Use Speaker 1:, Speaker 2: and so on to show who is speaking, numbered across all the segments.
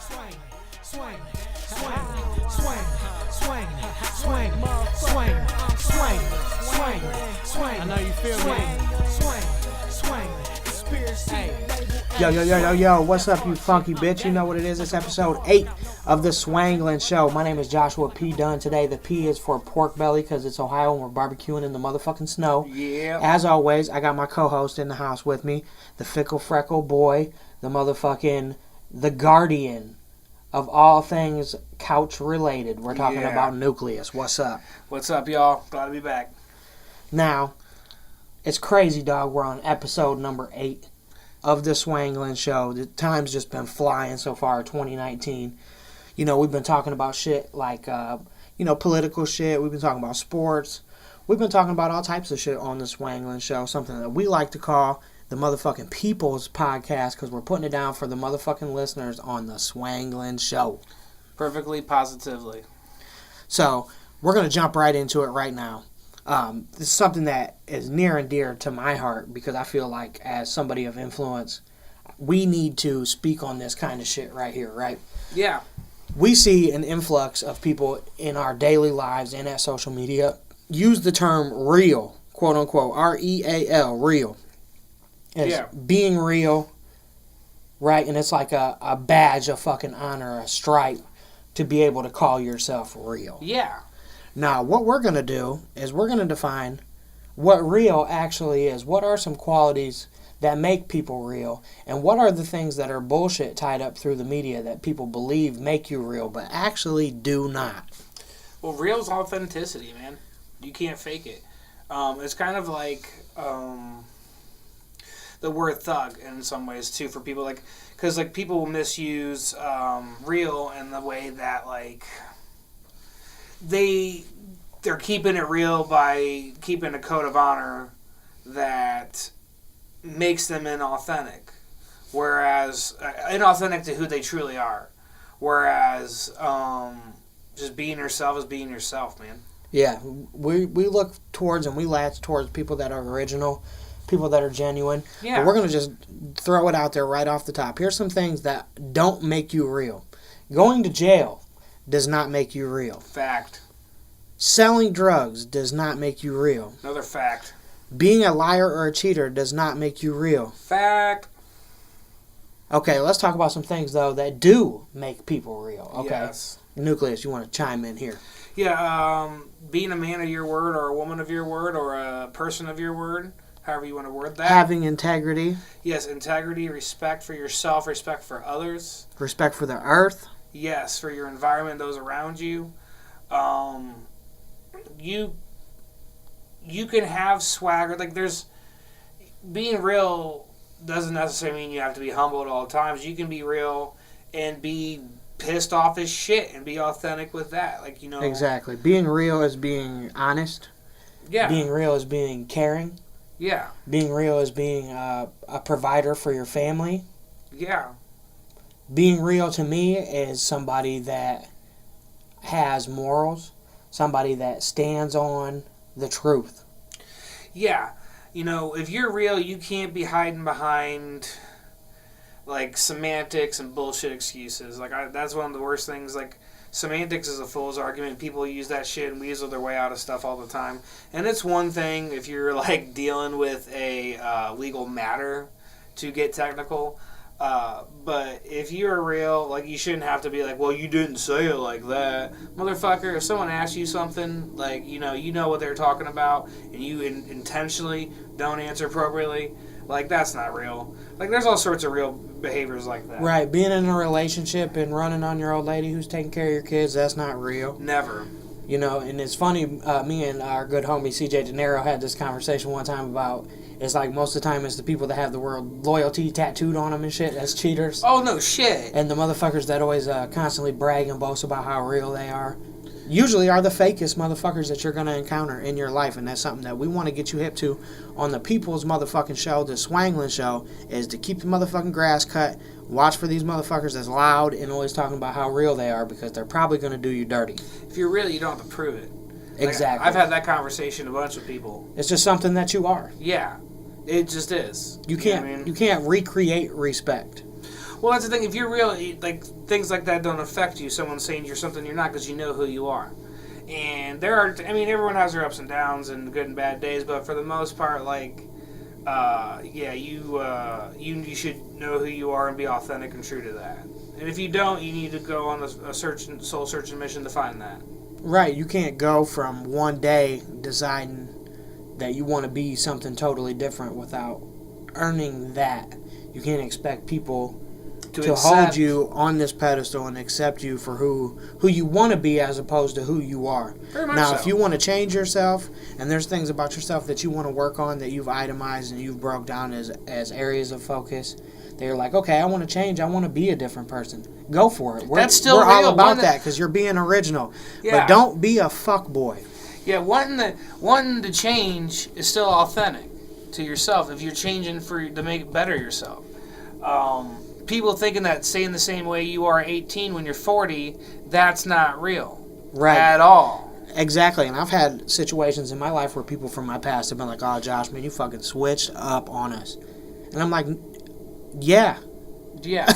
Speaker 1: Swang, swang, swang, swang, swang, swang, swang, swang, swang, swang. I know you feel me. Swang, swang, conspiracy. Yo, what's up, you funky bitch? You know what it is. It's episode 8 of the Swanglin Show. My name is Joshua P. Dunn. Today, the P is for pork belly because it's Ohio and we're barbecuing in the motherfucking snow.
Speaker 2: Yeah.
Speaker 1: As always, I got my co-host in the house with me, the fickle freckle boy, the motherfucking, the guardian of all things couch related. We're talking about Newkleus. What's up?
Speaker 2: What's up, y'all? Glad to be back.
Speaker 1: Now, it's crazy, dog. We're on episode number 8 of the Swanglin Show. The time's just been flying so far, 2019. You know, we've been talking about shit like, political shit. We've been talking about sports. We've been talking about all types of shit on the Swanglin Show, something that we like to call the motherfucking People's Podcast, because we're putting it down for the motherfucking listeners on the Swanglin Show.
Speaker 2: Perfectly, positively.
Speaker 1: So, we're going to jump right into it right now. This is something that is near and dear to my heart, because I feel like as somebody of influence, we need to speak on this kind of shit right here, right?
Speaker 2: Yeah.
Speaker 1: We see an influx of people in our daily lives and at social media use the term real, quote unquote, R-E-A-L, real. As being real, right? And it's like a badge of fucking honor, a stripe to be able to call yourself real.
Speaker 2: Yeah.
Speaker 1: Now, what we're going to do is we're going to define what real actually is. What are some qualities that make people real? And what are the things that are bullshit tied up through the media that people believe make you real, but actually do not?
Speaker 2: Well, real is authenticity, man. You can't fake it. It's kind of like the word thug in some ways, too, for people. Because people misuse real in the way that, they're keeping it real by keeping a code of honor that makes them inauthentic, whereas inauthentic to who they truly are, whereas just being yourself is being yourself, man.
Speaker 1: Yeah, we look towards and we latch towards people that are original, people that are genuine.
Speaker 2: Yeah.
Speaker 1: But we're going to just throw it out there right off the top. Here's some things that don't make you real. Going to jail does not make you real.
Speaker 2: Fact.
Speaker 1: Selling drugs does not make you real.
Speaker 2: Another fact.
Speaker 1: Being a liar or a cheater does not make you real.
Speaker 2: Fact.
Speaker 1: Okay, let's talk about some things, though, that do make people real. Okay.
Speaker 2: Yes.
Speaker 1: Newkleus, you want to chime in here?
Speaker 2: Yeah, being a man of your word or a woman of your word or a person of your word, however you want to word that.
Speaker 1: Having integrity.
Speaker 2: Yes, integrity, respect for yourself, respect for others.
Speaker 1: Respect for the earth.
Speaker 2: Yes, for your environment, those around you. You can have swagger. Being real doesn't necessarily mean you have to be humble at all times. You can be real and be pissed off as shit and be authentic with that.
Speaker 1: Exactly. Being real is being honest.
Speaker 2: Yeah.
Speaker 1: Being real is being caring.
Speaker 2: Yeah.
Speaker 1: Being real is being a provider for your family.
Speaker 2: Yeah.
Speaker 1: Being real to me is somebody that has morals, somebody that stands on the truth.
Speaker 2: Yeah. If you're real, you can't be hiding behind, semantics and bullshit excuses. That's one of the worst things. Semantics is a fool's argument. People use that shit and weasel their way out of stuff all the time. And it's one thing if you're, dealing with a legal matter to get technical. But if you're real, you shouldn't have to be well, you didn't say it like that. Motherfucker, if someone asks you something, you know what they're talking about, and you intentionally don't answer appropriately, that's not real. There's all sorts of real behaviors like that.
Speaker 1: Right, being in a relationship and running on your old lady who's taking care of your kids, that's not real.
Speaker 2: Never.
Speaker 1: And it's funny, me and our good homie CJ De Niro had this conversation one time about, it's most of the time it's the people that have the word loyalty tattooed on them and shit, that's cheaters.
Speaker 2: Oh, no shit.
Speaker 1: And the motherfuckers that always constantly brag and boast about how real they are, usually are the fakest motherfuckers that you're going to encounter in your life, and that's something that we want to get you hip to on the People's motherfucking Show, the Swanglin Show, is to keep the motherfucking grass cut, watch for these motherfuckers that's loud and always talking about how real they are, because they're probably going to do you dirty.
Speaker 2: If you're real, you don't have to prove it.
Speaker 1: Exactly.
Speaker 2: I've had that conversation with a bunch of people.
Speaker 1: It's just something that you are.
Speaker 2: Yeah, it just is.
Speaker 1: You can't recreate respect.
Speaker 2: Well, that's the thing. If you're real, like, things like that don't affect you. Someone saying you're something you're not because you know who you are. And there are, I mean, everyone has their ups and downs and good and bad days, but for the most part, like, you should know who you are and be authentic and true to that. And if you don't, you need to go on a soul searching mission to find that.
Speaker 1: Right. You can't go from one day deciding that you want to be something totally different without earning that. You can't expect people to hold you on this pedestal and accept you for who you want to be as opposed to who you are.
Speaker 2: Very much
Speaker 1: now,
Speaker 2: so.
Speaker 1: if you want to change yourself and there's things about yourself that you want to work on that you've itemized and you've broke down as areas of focus, they're like, okay, I want to change. I want to be a different person. Go for it.
Speaker 2: That's still
Speaker 1: we're
Speaker 2: real.
Speaker 1: all about that because you're being original.
Speaker 2: Yeah.
Speaker 1: But don't be a fuckboy.
Speaker 2: Yeah, wanting to change is still authentic to yourself if you're changing to make better yourself. People thinking that staying the same way you are at 18 when you're 40, that's not real.
Speaker 1: Right.
Speaker 2: At all.
Speaker 1: Exactly. And I've had situations in my life where people from my past have been like, oh, Josh, man, you fucking switched up on us. And I'm like, yeah.
Speaker 2: Yeah.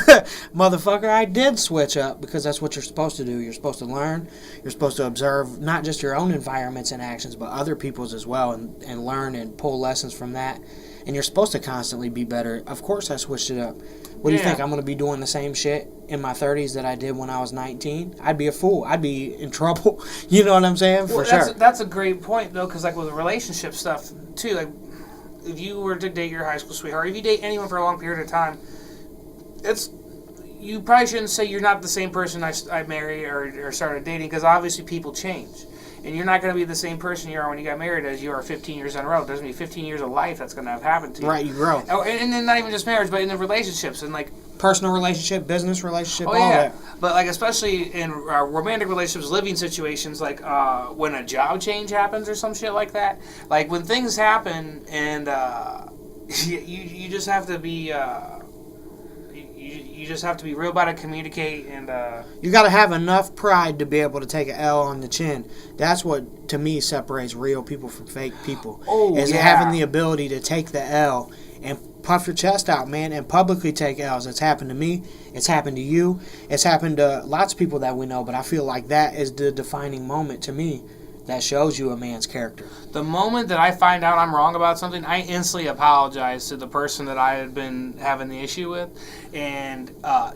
Speaker 1: Motherfucker, I did switch up because that's what you're supposed to do. You're supposed to learn. You're supposed to observe not just your own environments and actions, but other people's as well and learn and pull lessons from that. And you're supposed to constantly be better. Of course I switched it up. What do you think? I'm going to be doing the same shit in my 30s that I did when I was 19? I'd be a fool. I'd be in trouble. You know what I'm saying? For sure.
Speaker 2: That's a great point, though, because like with the relationship stuff, too, like if you were to date your high school sweetheart, if you date anyone for a long period of time, you probably shouldn't say you're not the same person I married or started dating, because obviously people change. And you're not going to be the same person you are when you got married as you are 15 years in a row. There's going to be 15 years of life that's going to have happened to you.
Speaker 1: Right, you grow.
Speaker 2: Oh, and then not even just marriage, but in the relationships and like
Speaker 1: personal relationship, business relationship, all that.
Speaker 2: But like especially in romantic relationships, living situations, like when a job change happens or some shit like that. Like when things happen and you just have to be. You just have to be real about it, communicate, and...
Speaker 1: You got to have enough pride to be able to take an L on the chin. That's what, to me, separates real people from fake people. Having the ability to take the L and puff your chest out, man, and publicly take L's. It's happened to me. It's happened to you. It's happened to lots of people that we know, but I feel like that is the defining moment to me that shows you a man's character.
Speaker 2: The moment that I find out I'm wrong about something, I instantly apologize to the person that I had been having the issue with. And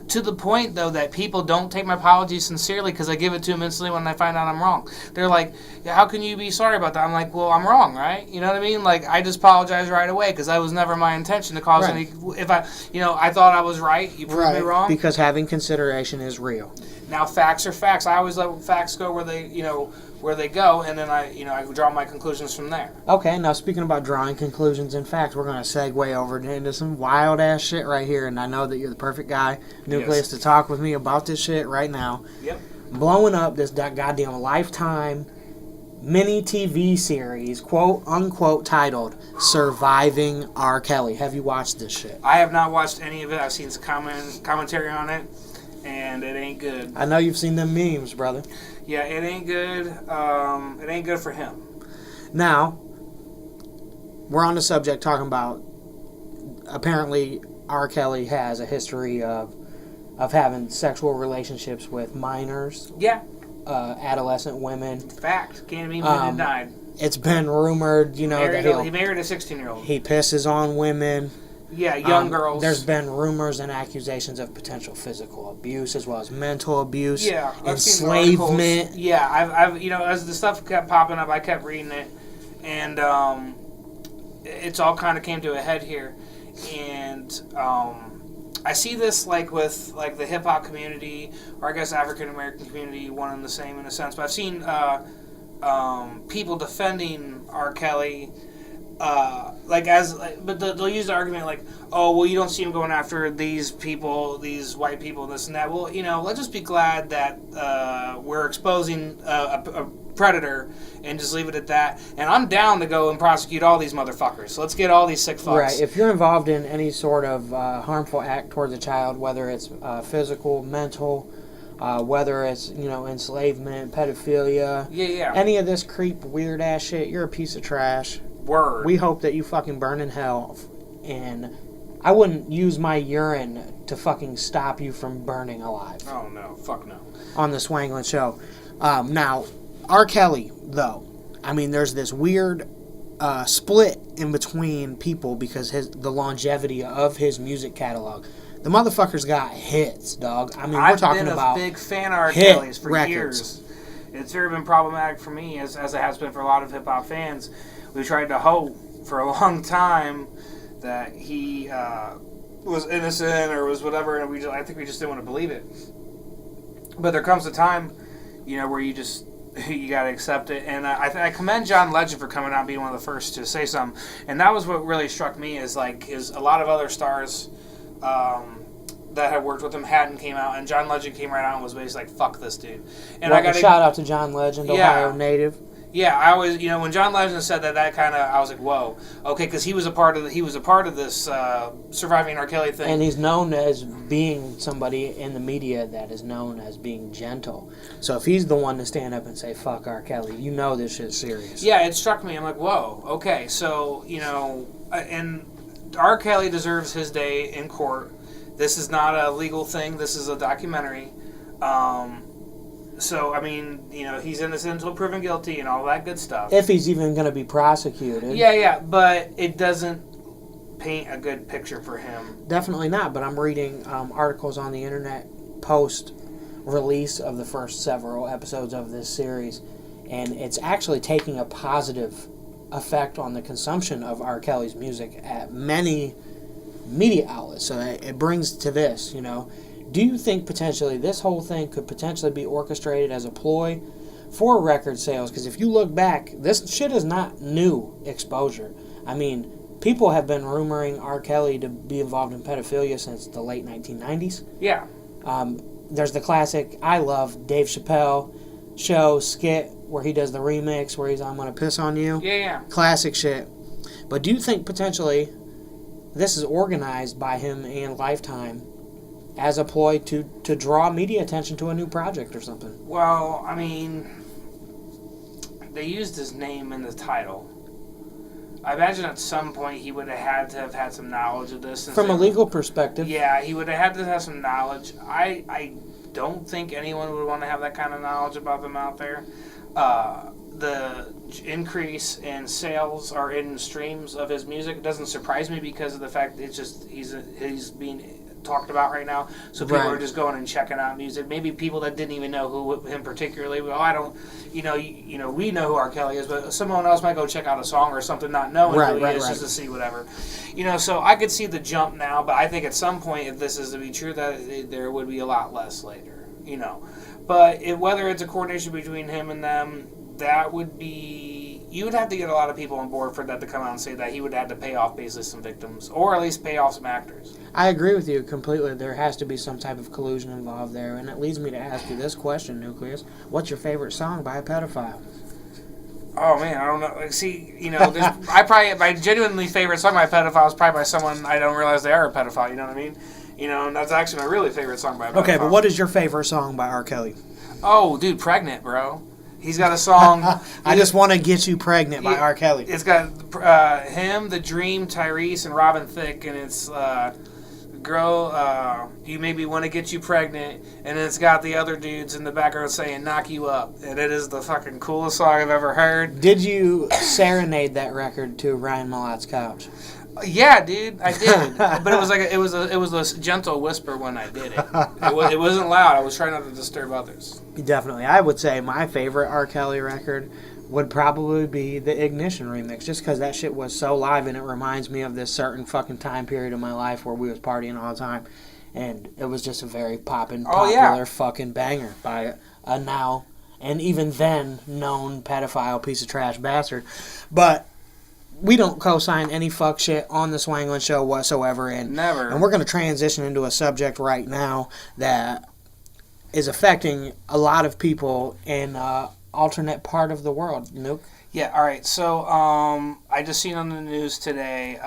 Speaker 2: to the point, though, that people don't take my apology sincerely because I give it to them instantly when I find out I'm wrong. They're like, yeah, how can you be sorry about that? I'm like, well, I'm wrong, right? You know what I mean? Like, I just apologize right away because that was never my intention to cause any... If I thought I was right, you proved me wrong.
Speaker 1: Because having consideration is real.
Speaker 2: Now, facts are facts. I always let facts go where they go, and then I draw my conclusions from there.
Speaker 1: Okay, now speaking about drawing conclusions and facts, we're going to segue over into some wild ass shit right here, and I know that you're the perfect guy, Newkleus, to talk with me about this shit right now.
Speaker 2: Yep.
Speaker 1: Blowing up this goddamn Lifetime mini TV series, quote unquote, titled "Surviving R. Kelly." Have you watched this shit?
Speaker 2: I have not watched any of it. I've seen some commentary on it, and it ain't good.
Speaker 1: I know you've seen them memes, brother.
Speaker 2: Yeah, it ain't good. It ain't good for him.
Speaker 1: Now, we're on the subject talking about, apparently R. Kelly has a history of having sexual relationships with minors.
Speaker 2: Yeah.
Speaker 1: Adolescent women.
Speaker 2: Fact. Can't even be denied.
Speaker 1: It's been rumored, that
Speaker 2: he married a 16-year-old.
Speaker 1: He pisses on women.
Speaker 2: Yeah, young girls.
Speaker 1: There's been rumors and accusations of potential physical abuse as well as mental abuse.
Speaker 2: Yeah,
Speaker 1: enslavement.
Speaker 2: Yeah, I've as the stuff kept popping up, I kept reading it, and it's all kind of came to a head here, and I see this like with like the hip hop community, or I guess African American community, one and the same in a sense. But I've seen people defending R. Kelly. But they'll use the argument like, oh, well, you don't see him going after these people, these white people, and this and that. Well, let's just be glad that we're exposing a predator and just leave it at that. And I'm down to go and prosecute all these motherfuckers. So let's get all these sick fucks.
Speaker 1: Right. If you're involved in any sort of harmful act towards a child, whether it's physical, mental, whether it's, enslavement, pedophilia, any of this creep, weird ass shit, you're a piece of trash.
Speaker 2: Word.
Speaker 1: We hope that you fucking burn in hell. And I wouldn't use my urine to fucking stop you from burning alive.
Speaker 2: Oh, no. Fuck no.
Speaker 1: On the Swanglin Show. Now, R. Kelly, though, I mean, there's this weird split in between people because the longevity of his music catalog. The motherfucker's got hits, dog. I mean, we're talking about
Speaker 2: I've been a big fan of R. Kelly's for
Speaker 1: records.
Speaker 2: Years. It's very been problematic for me, as it has been for a lot of hip-hop fans. We tried to hope for a long time that he was innocent or was whatever, and I think we just didn't want to believe it. But there comes a time, where you gotta accept it. And I commend John Legend for coming out and being one of the first to say something. And that was what really struck me, is a lot of other stars that had worked with him hadn't came out, and John Legend came right out and was basically like, fuck this dude. And
Speaker 1: I got a shout out to John Legend, Ohio native.
Speaker 2: Yeah, I always, when John Legend said that kind of, I was like, whoa, okay, because he was a part of this surviving R. Kelly thing,
Speaker 1: and he's known as being somebody in the media that is known as being gentle. So if he's the one to stand up and say fuck R. Kelly, this shit's serious.
Speaker 2: Yeah, it struck me. I'm like, whoa, okay, so and R. Kelly deserves his day in court. This is not a legal thing. This is a documentary. So, I mean, he's innocent until proven guilty and all that good stuff.
Speaker 1: If he's even going to be prosecuted.
Speaker 2: Yeah, but it doesn't paint a good picture for him.
Speaker 1: Definitely not, but I'm reading articles on the internet post-release of the first several episodes of this series, and it's actually taking a positive effect on the consumption of R. Kelly's music at many media outlets. So it brings to this, Do you think potentially this whole thing could potentially be orchestrated as a ploy for record sales? Because if you look back, this shit is not new exposure. I mean, people have been rumoring R. Kelly to be involved in pedophilia since the late 1990s.
Speaker 2: Yeah.
Speaker 1: There's the classic, I love Dave Chappelle show skit where he does the remix where he's I'm Gonna Piss on You.
Speaker 2: Yeah.
Speaker 1: Classic shit. But do you think potentially this is organized by him and Lifetime as a ploy to draw media attention to a new project or something?
Speaker 2: Well, I mean, they used his name in the title. I imagine at some point he would have had to have had some knowledge of this.
Speaker 1: From a legal perspective.
Speaker 2: Yeah, he would have had to have some knowledge. I don't think anyone would want to have that kind of knowledge about them out there. The increase in sales or in streams of his music doesn't surprise me because of the fact that he's being talked about right now, so people are just going and checking out music. Maybe people that didn't even know him particularly. Well, I don't, we know who R. Kelly is, but someone else might go check out a song or something, not knowing who he is, just to see whatever. So I could see the jump now, but I think at some point, if this is to be true, that there would be a lot less later. But whether it's a coordination between him and them, that would be... You would have to get a lot of people on board for that to come out and say that he would have to pay off basically some victims, or at least pay off some actors.
Speaker 1: I agree with you completely. There has to be some type of collusion involved there, and it leads me to ask you this question, Newkleus. What's your favorite song by a pedophile?
Speaker 2: Oh, man, I don't know. See, my genuinely favorite song by a pedophile is probably by someone I don't realize they are a pedophile, you know what I mean? And that's actually my really favorite song by a pedophile.
Speaker 1: Okay, but what is your favorite song by R. Kelly?
Speaker 2: Oh, dude, Pregnant, bro. He's got a song.
Speaker 1: I Just Want to Get You Pregnant by R. Kelly.
Speaker 2: It's got him, The Dream, Tyrese, and Robin Thicke, and it's Girl, You Maybe Want to Get You Pregnant, and it's got the other dudes in the background saying Knock You Up, and it is the fucking coolest song I've ever heard.
Speaker 1: Did you serenade that record to Ryan Malot's couch?
Speaker 2: Yeah, dude, I did. But it was a gentle whisper when I did it. It wasn't loud. I was trying not to disturb others.
Speaker 1: Definitely. I would say my favorite R. Kelly record would probably be the Ignition remix, just because that shit was so live, and it reminds me of this certain fucking time period of my life where we was partying all the time, and it was just a very popular fucking banger by a now, and even then, known pedophile piece of trash bastard. But we don't co-sign any fuck shit on the Swanglin Show whatsoever.
Speaker 2: Never.
Speaker 1: And we're going to transition into a subject right now that is affecting a lot of people in alternate part of the world. Nope.
Speaker 2: Yeah, all right. So I just seen on the news today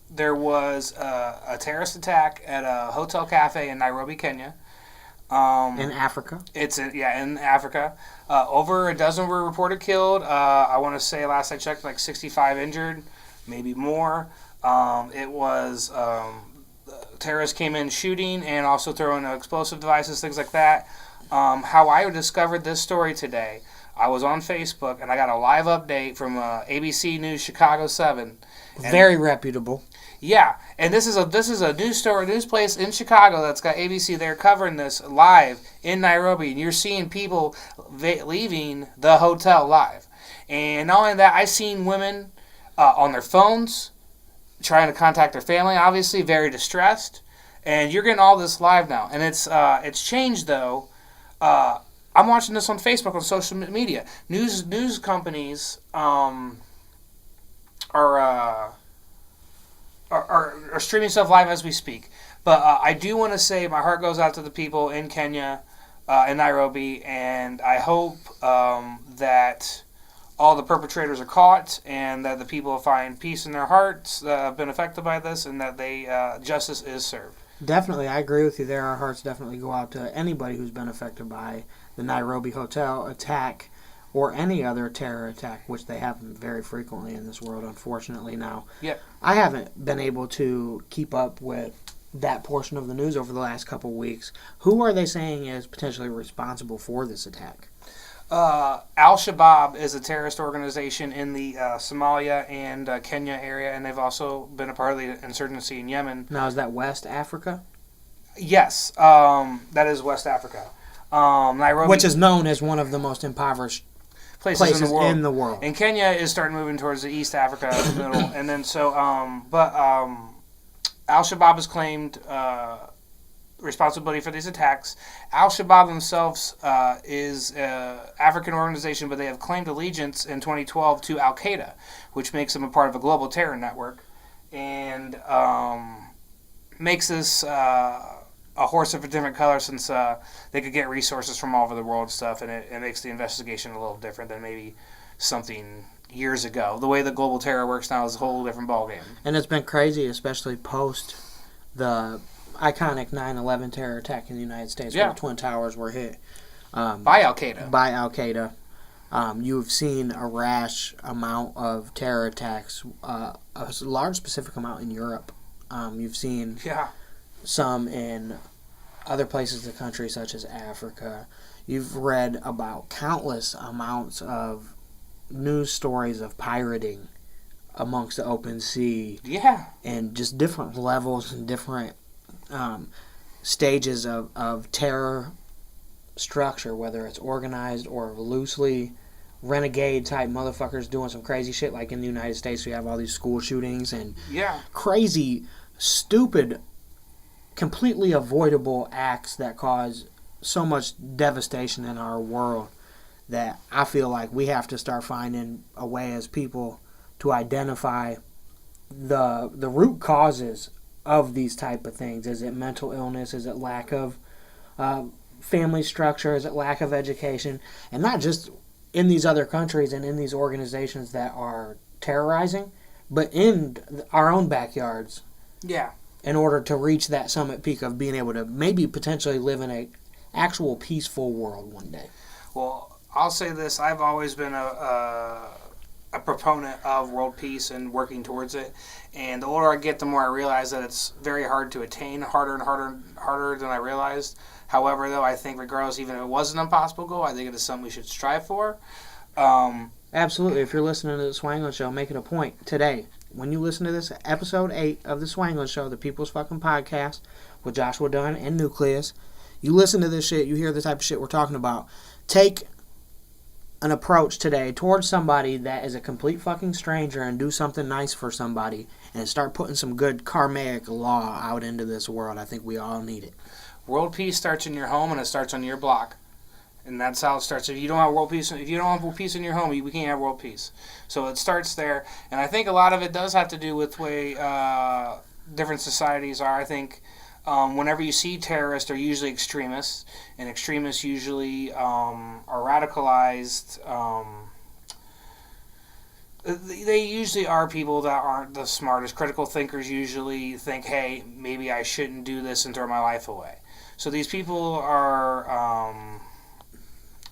Speaker 2: there was a terrorist attack at a hotel cafe in Nairobi, Kenya.
Speaker 1: In Africa?
Speaker 2: In Africa. Over a dozen were reported killed. I want to say, last I checked, like 65 injured, maybe more. It was terrorists came in shooting and also throwing explosive devices, things like that. How I discovered this story today, I was on Facebook and I got a live update from ABC News Chicago 7.
Speaker 1: Very reputable.
Speaker 2: Yeah, and this is a news place in Chicago that's got ABC. They're covering this live in Nairobi, and you're seeing people leaving the hotel live. And not only that, I've seen women on their phones trying to contact their family, obviously very distressed. And you're getting all this live now, and it's changed though. I'm watching this on Facebook, on social media. News companies are streaming stuff live as we speak. But I do want to say my heart goes out to the people in Kenya, in Nairobi, and I hope that all the perpetrators are caught and that the people find peace in their hearts that have been affected by this, and that justice is served.
Speaker 1: Definitely, I agree with you there. Our hearts definitely go out to anybody who's been affected by the Nairobi hotel attack or any other terror attack, which they happen very frequently in this world, unfortunately now.
Speaker 2: Yep.
Speaker 1: I haven't been able to keep up with that portion of the news over the last couple of weeks. Who are they saying is potentially responsible for this attack?
Speaker 2: Al-Shabaab is a terrorist organization in the Somalia and Kenya area, and they've also been a part of the insurgency in Yemen.
Speaker 1: Now, is that West Africa?
Speaker 2: Yes, that is West Africa. Nairobi,
Speaker 1: which is known as one of the most impoverished places in the world.
Speaker 2: And Kenya is starting moving towards the East Africa middle, and then Al-Shabaab has claimed responsibility for these attacks. Al-Shabaab themselves is an African organization, but they have claimed allegiance in 2012 to Al-Qaeda, which makes them a part of a global terror network, and makes this a horse of a different color, since they could get resources from all over the world and stuff, and it makes the investigation a little different than maybe something years ago. The way that global terror works now is a whole different ballgame.
Speaker 1: And it's been crazy, especially post the iconic 9/11 terror attack in the United States, where the Twin Towers were hit.
Speaker 2: By
Speaker 1: Al-Qaeda. You've seen a rash amount of terror attacks, a large specific amount in Europe. You've seen some in other places of the country, such as Africa. You've read about countless amounts of news stories of pirating amongst the open sea.
Speaker 2: Yeah.
Speaker 1: And just different levels and different stages of terror structure, whether it's organized or loosely renegade type motherfuckers doing some crazy shit. Like in the United States, we have all these school shootings and crazy, stupid, completely avoidable acts that cause so much devastation in our world, that I feel like we have to start finding a way as people to identify the root causes of these type of things. Is it mental illness? Is it lack of family structure? Is it lack of education? And not just in these other countries and in these organizations that are terrorizing, but in our own backyards.
Speaker 2: Yeah.
Speaker 1: In order to reach that summit peak of being able to maybe potentially live in a actual peaceful world one day.
Speaker 2: Well, I'll say this: I've always been a proponent of world peace and working towards it. And the older I get, the more I realize that it's very hard to attain, harder and harder than I realized. However, though, I think regardless, even if it was an impossible goal, I think it is something we should strive for.
Speaker 1: Absolutely. If you're listening to the Swanglin Show, make it a point today, when you listen to this, episode 8 of the Swanglin Show, the People's Fucking Podcast with Joshua Dunn and Newkleus, you listen to this shit, you hear the type of shit we're talking about. Take an approach today towards somebody that is a complete fucking stranger and do something nice for somebody and start putting some good karmic law out into this world. I think we all need it.
Speaker 2: World peace starts in your home, and it starts on your block. And that's how it starts. If you don't have world peace, if you don't have world peace in your home, we can't have world peace. So it starts there, and I think a lot of it does have to do with the way different societies are. I think whenever you see terrorists, they're usually extremists, and extremists usually are radicalized. They usually are people that aren't the smartest. Critical thinkers usually think, hey, maybe I shouldn't do this and throw my life away. So these people are...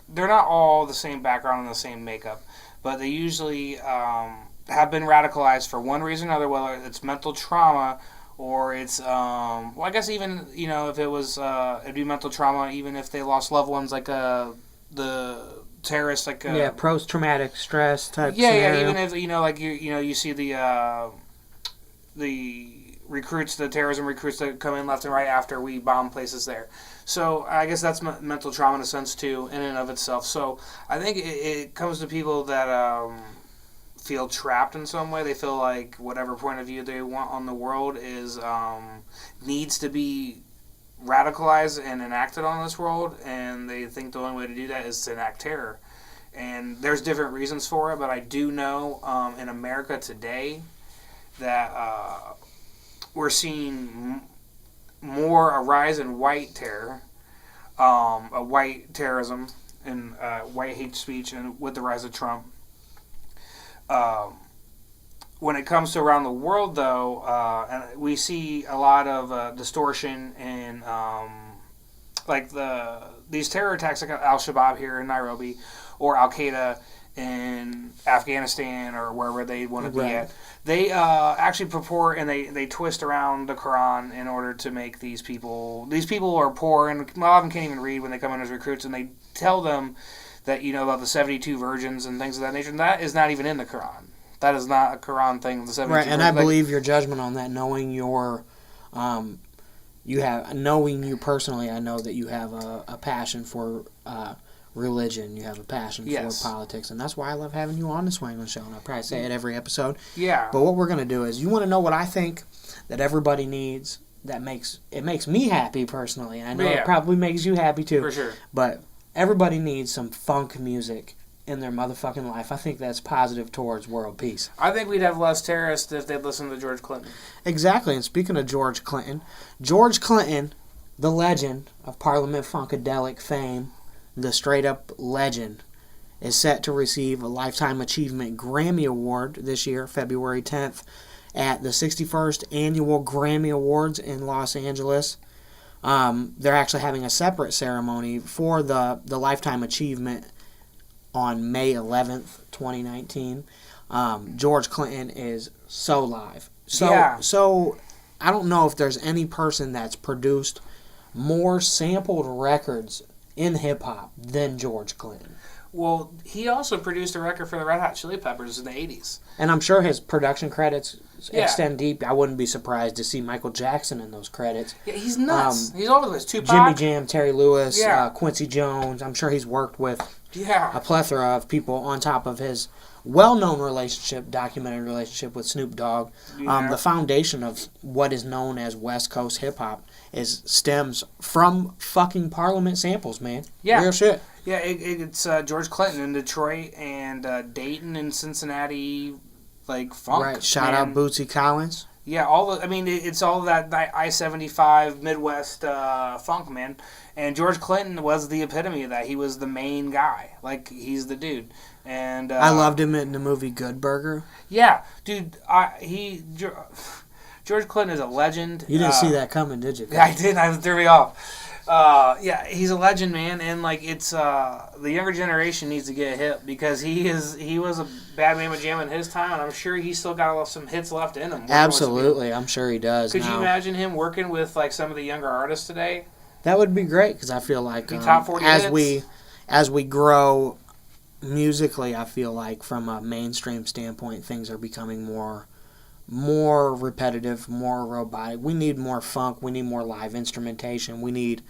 Speaker 2: they're not all the same background and the same makeup, but they usually have been radicalized for one reason or another, whether it's mental trauma or it's well, I guess even if it was it'd be mental trauma, even if they lost loved ones, like the terrorists, like
Speaker 1: post-traumatic stress type
Speaker 2: yeah,
Speaker 1: scenario.
Speaker 2: even if like you see the recruits, the terrorism recruits that come in left and right after we bomb places there. So I guess that's mental trauma in a sense too, in and of itself. So I think it comes to people that feel trapped in some way. They feel like whatever point of view they want on the world is needs to be radicalized and enacted on this world, and they think the only way to do that is to enact terror. And there's different reasons for it, but I do know in America today that we're seeing more a rise in white terror, a white terrorism, and white hate speech, and with the rise of Trump. When it comes to around the world, though, and we see a lot of distortion in like these terror attacks, like Al-Shabaab here in Nairobi, or Al-Qaeda in Afghanistan, or wherever they want to be at. They actually purport and they twist around the Quran in order to make these people are poor, and a lot of them can't even read when they come in as recruits, and they tell them that about the 72 virgins and things of that nature. And that is not even in the Quran. That is not a Quran thing. The 72
Speaker 1: right, and
Speaker 2: virgins.
Speaker 1: I believe your judgment on that, knowing knowing you personally, I know that you have a passion for religion. You have a passion for politics, and that's why I love having you on the Swanglin Show. And I probably say it every episode.
Speaker 2: Yeah.
Speaker 1: But what we're gonna do is, you want to know what I think that everybody needs. That makes me happy personally, and I know it probably makes you happy too.
Speaker 2: For sure.
Speaker 1: But everybody needs some funk music in their motherfucking life. I think that's positive towards world peace.
Speaker 2: I think we'd have less terrorists if they'd listen to George Clinton.
Speaker 1: Exactly. And speaking of George Clinton, the legend of Parliament Funkadelic fame, the straight-up legend, is set to receive a Lifetime Achievement Grammy Award this year, February 10th, at the 61st Annual Grammy Awards in Los Angeles. They're actually having a separate ceremony for the Lifetime Achievement on May 11th, 2019. George Clinton is so live. So I don't know if there's any person that's produced more sampled records in hip-hop than George Clinton.
Speaker 2: Well, he also produced a record for the Red Hot Chili Peppers in the 80s.
Speaker 1: And I'm sure his production credits extend deep. I wouldn't be surprised to see Michael Jackson in those credits.
Speaker 2: Yeah, he's nuts. He's all over the place. Tupac.
Speaker 1: Jimmy Jam, Terry Lewis, Quincy Jones. I'm sure he's worked with a plethora of people on top of his well-known documented relationship with Snoop Dogg.
Speaker 2: Yeah.
Speaker 1: The foundation of what is known as West Coast hip-hop stems from fucking Parliament samples, man.
Speaker 2: Yeah.
Speaker 1: Real shit.
Speaker 2: Yeah, it's George Clinton in Detroit and Dayton and Cincinnati, like funk.
Speaker 1: Right. Shout out Bootsy Collins.
Speaker 2: Yeah, it's all that I-75 Midwest funk, man. And George Clinton was the epitome of that. He was the main guy. Like, he's the dude. And
Speaker 1: I loved him in the movie Good Burger.
Speaker 2: Yeah, dude. George Clinton is a legend.
Speaker 1: You didn't see that coming, did you?
Speaker 2: Yeah, I did. It threw me off. Yeah, he's a legend, man, and like it's the younger generation needs to get hip because he was a bad man with jam in his time, and I'm sure he's still got some hits left in him.
Speaker 1: Absolutely, I'm sure he does.
Speaker 2: Could you imagine him working with like some of the younger artists today?
Speaker 1: That would be great because I feel like
Speaker 2: top 40
Speaker 1: as we grow musically, I feel like from a mainstream standpoint, things are becoming more repetitive, more robotic. We need more funk. We need more live instrumentation. We need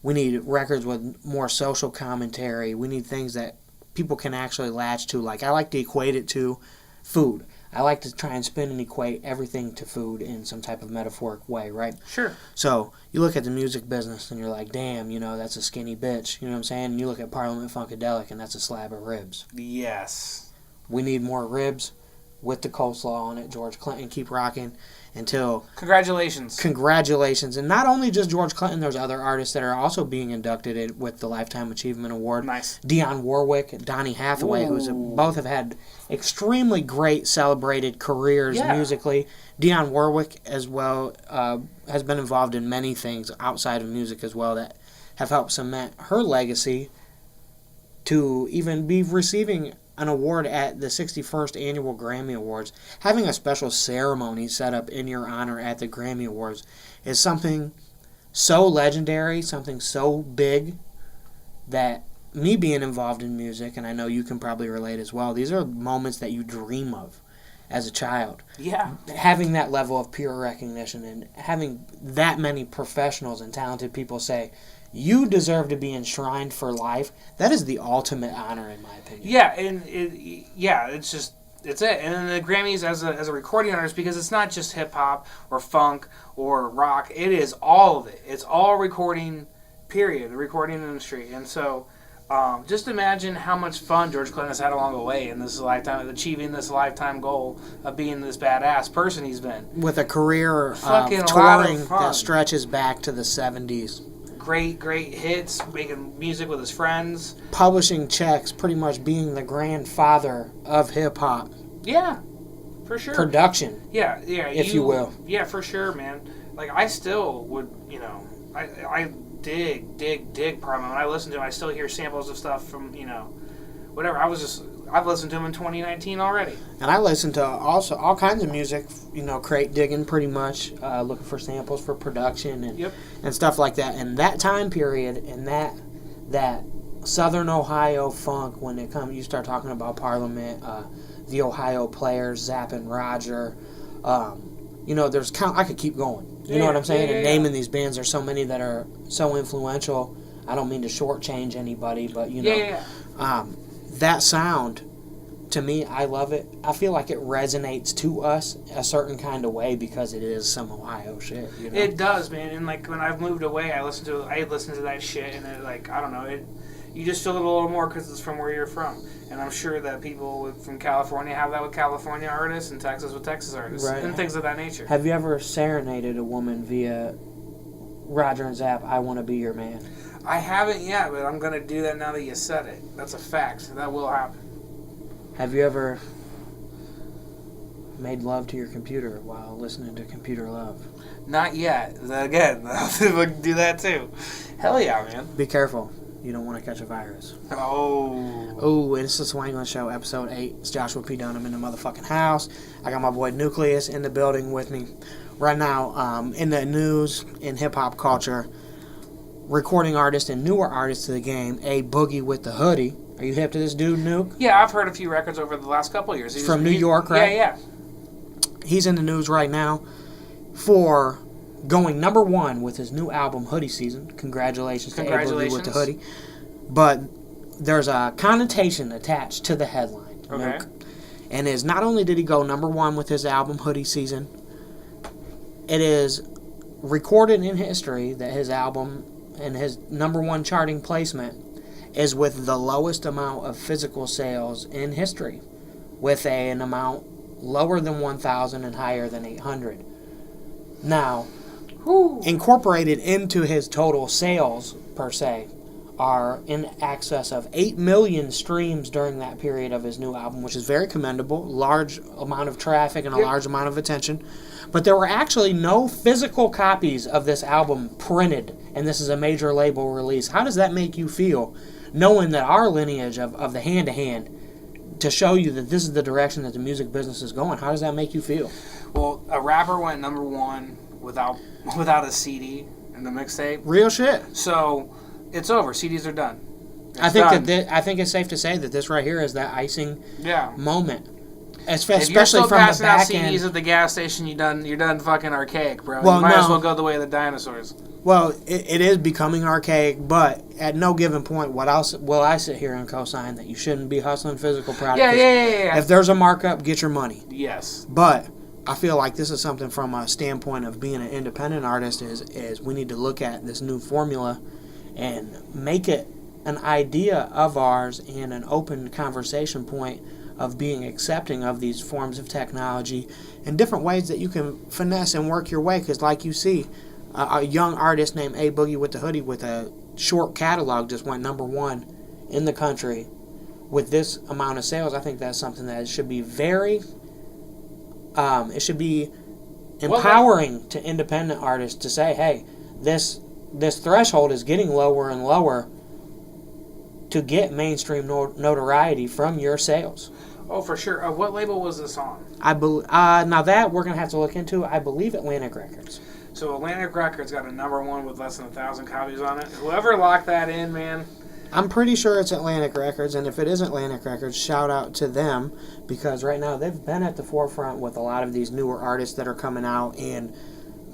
Speaker 1: records with more social commentary. We need things that people can actually latch to. Like, I like to equate it to food. I like to try and spin and equate everything to food in some type of metaphoric way, right?
Speaker 2: Sure.
Speaker 1: So you look at the music business and you're like, damn, that's a skinny bitch. You know what I'm saying? And you look at Parliament Funkadelic and that's a slab of ribs.
Speaker 2: Yes.
Speaker 1: We need more ribs with the coleslaw on it. George Clinton, keep rocking until...
Speaker 2: Congratulations.
Speaker 1: And not only just George Clinton, there's other artists that are also being inducted with the Lifetime Achievement Award.
Speaker 2: Nice.
Speaker 1: Dionne Warwick, Donny Hathaway, both have had extremely great celebrated careers musically. Dionne Warwick as well has been involved in many things outside of music as well that have helped cement her legacy to even be receiving an award at the 61st Annual Grammy Awards, having a special ceremony set up in your honor at the Grammy Awards is something so legendary, something so big that me being involved in music, and I know you can probably relate as well, these are moments that you dream of as a child.
Speaker 2: Yeah.
Speaker 1: Having that level of pure recognition and having that many professionals and talented people say, you deserve to be enshrined for life, that is the ultimate honor in my opinion.
Speaker 2: Yeah, and it's just, it's it. And then the Grammys as a recording artist, because it's not just hip-hop or funk or rock, it is all of it. It's all recording, period, the recording industry. And so just imagine how much fun George Clinton has had along the way in this lifetime, achieving this lifetime goal of being this badass person he's been.
Speaker 1: With a career
Speaker 2: Fucking
Speaker 1: of touring
Speaker 2: lot of fun.
Speaker 1: that stretches back to the 70s.
Speaker 2: Great hits, making music with his friends.
Speaker 1: Publishing checks, pretty much being the grandfather of hip-hop.
Speaker 2: Yeah, for sure.
Speaker 1: Production.
Speaker 2: Yeah,
Speaker 1: if you will.
Speaker 2: Yeah, for sure, man. Like, I still would, I dig Parliament. When I listen to him, I still hear samples of stuff from, whatever. I've listened to him in 2019 already.
Speaker 1: And I listen to also all kinds of music, crate digging pretty much, looking for samples for production and stuff like that. And that time period and that Southern Ohio funk, when you start talking about Parliament, the Ohio Players, Zapp and Roger, I could keep going. You know what I'm saying? And naming these bands, there's so many that are so influential. I don't mean to shortchange anybody, but that sound, to me, I love it. I feel like it resonates to us a certain kind of way because it is some Ohio shit.
Speaker 2: It does, man. And like when I've moved away, I listen to that shit, and it, like, I don't know, you just feel it a little more because it's from where you're from. And I'm sure that people from California have that with California artists, and Texas with Texas artists, and things of that nature.
Speaker 1: Have you ever serenaded a woman via Roger and Zapp, I Want to Be Your Man?
Speaker 2: I haven't yet, but I'm going to do that now that you said it. That's a fact. That will happen.
Speaker 1: Have you ever made love to your computer while listening to Computer Love?
Speaker 2: Not yet. Again, I'll do that too. Hell yeah, man.
Speaker 1: Be careful. You don't want to catch a virus.
Speaker 2: Oh,
Speaker 1: it's the Swanglin Show, episode 8. It's Joshua P. Dunn. I'm in the motherfucking house. I got my boy Newkleus in the building with me. Right now, in the news, in hip-hop culture, recording artist and newer artist to the game, A Boogie with the Hoodie. Are you hip to this dude, Nuke?
Speaker 2: Yeah, I've heard a few records over the last couple of years.
Speaker 1: He's from New York, right?
Speaker 2: Yeah.
Speaker 1: He's in the news right now for going number 1 with his new album, Hoodie Season. Congratulations to A Boogie with the Hoodie. But there's a connotation attached to the headline.
Speaker 2: Okay.
Speaker 1: And is not only did he go number 1 with his album, Hoodie Season, it is recorded in history that his album and his number 1 charting placement is with the lowest amount of physical sales in history, with an amount lower than 1,000 and higher than 800. Now, incorporated into his total sales, per se, are in excess of 8 million streams during that period of his new album, which is very commendable. Large amount of traffic and a large amount of attention. But there were actually no physical copies of this album printed, and this is a major label release. How does that make you feel, knowing that our lineage of the hand-to-hand, to show you that this is the direction that the music business is going? How does that make you feel?
Speaker 2: Well, a rapper went number 1 without a CD in the mixtape.
Speaker 1: Real shit.
Speaker 2: So it's over. CDs are done.
Speaker 1: I think it's safe to say that this right here is that icing moment. Especially
Speaker 2: if you're still
Speaker 1: from
Speaker 2: passing
Speaker 1: the
Speaker 2: out
Speaker 1: back
Speaker 2: CDs
Speaker 1: end.
Speaker 2: at the gas station, you're done fucking archaic, bro.
Speaker 1: Well,
Speaker 2: you might as well go the way of the dinosaurs.
Speaker 1: Well, it is becoming archaic, but at no given point will I sit here and co-sign that you shouldn't be hustling physical product.
Speaker 2: Yeah.
Speaker 1: If there's a markup, get your money.
Speaker 2: Yes.
Speaker 1: But I feel like this is something from a standpoint of being an independent artist is we need to look at this new formula and make it an idea of ours and an open conversation point of being accepting of these forms of technology and different ways that you can finesse and work your way. Because like you see, a young artist named A Boogie with the Hoodie with a short catalog just went number 1 in the country with this amount of sales. I think that's something that should be very... it should be empowering to independent artists to say, hey, this threshold is getting lower and lower. to get mainstream notoriety from your sales.
Speaker 2: Oh, for sure. What label was this on?
Speaker 1: Now that we're going to have to look into. I believe Atlantic Records.
Speaker 2: So Atlantic Records got a #1 with less than 1,000 copies on it. Whoever locked that in, man.
Speaker 1: I'm pretty sure it's Atlantic Records, and if it is Atlantic Records, shout out to them, because right now they've been at the forefront with a lot of these newer artists that are coming out and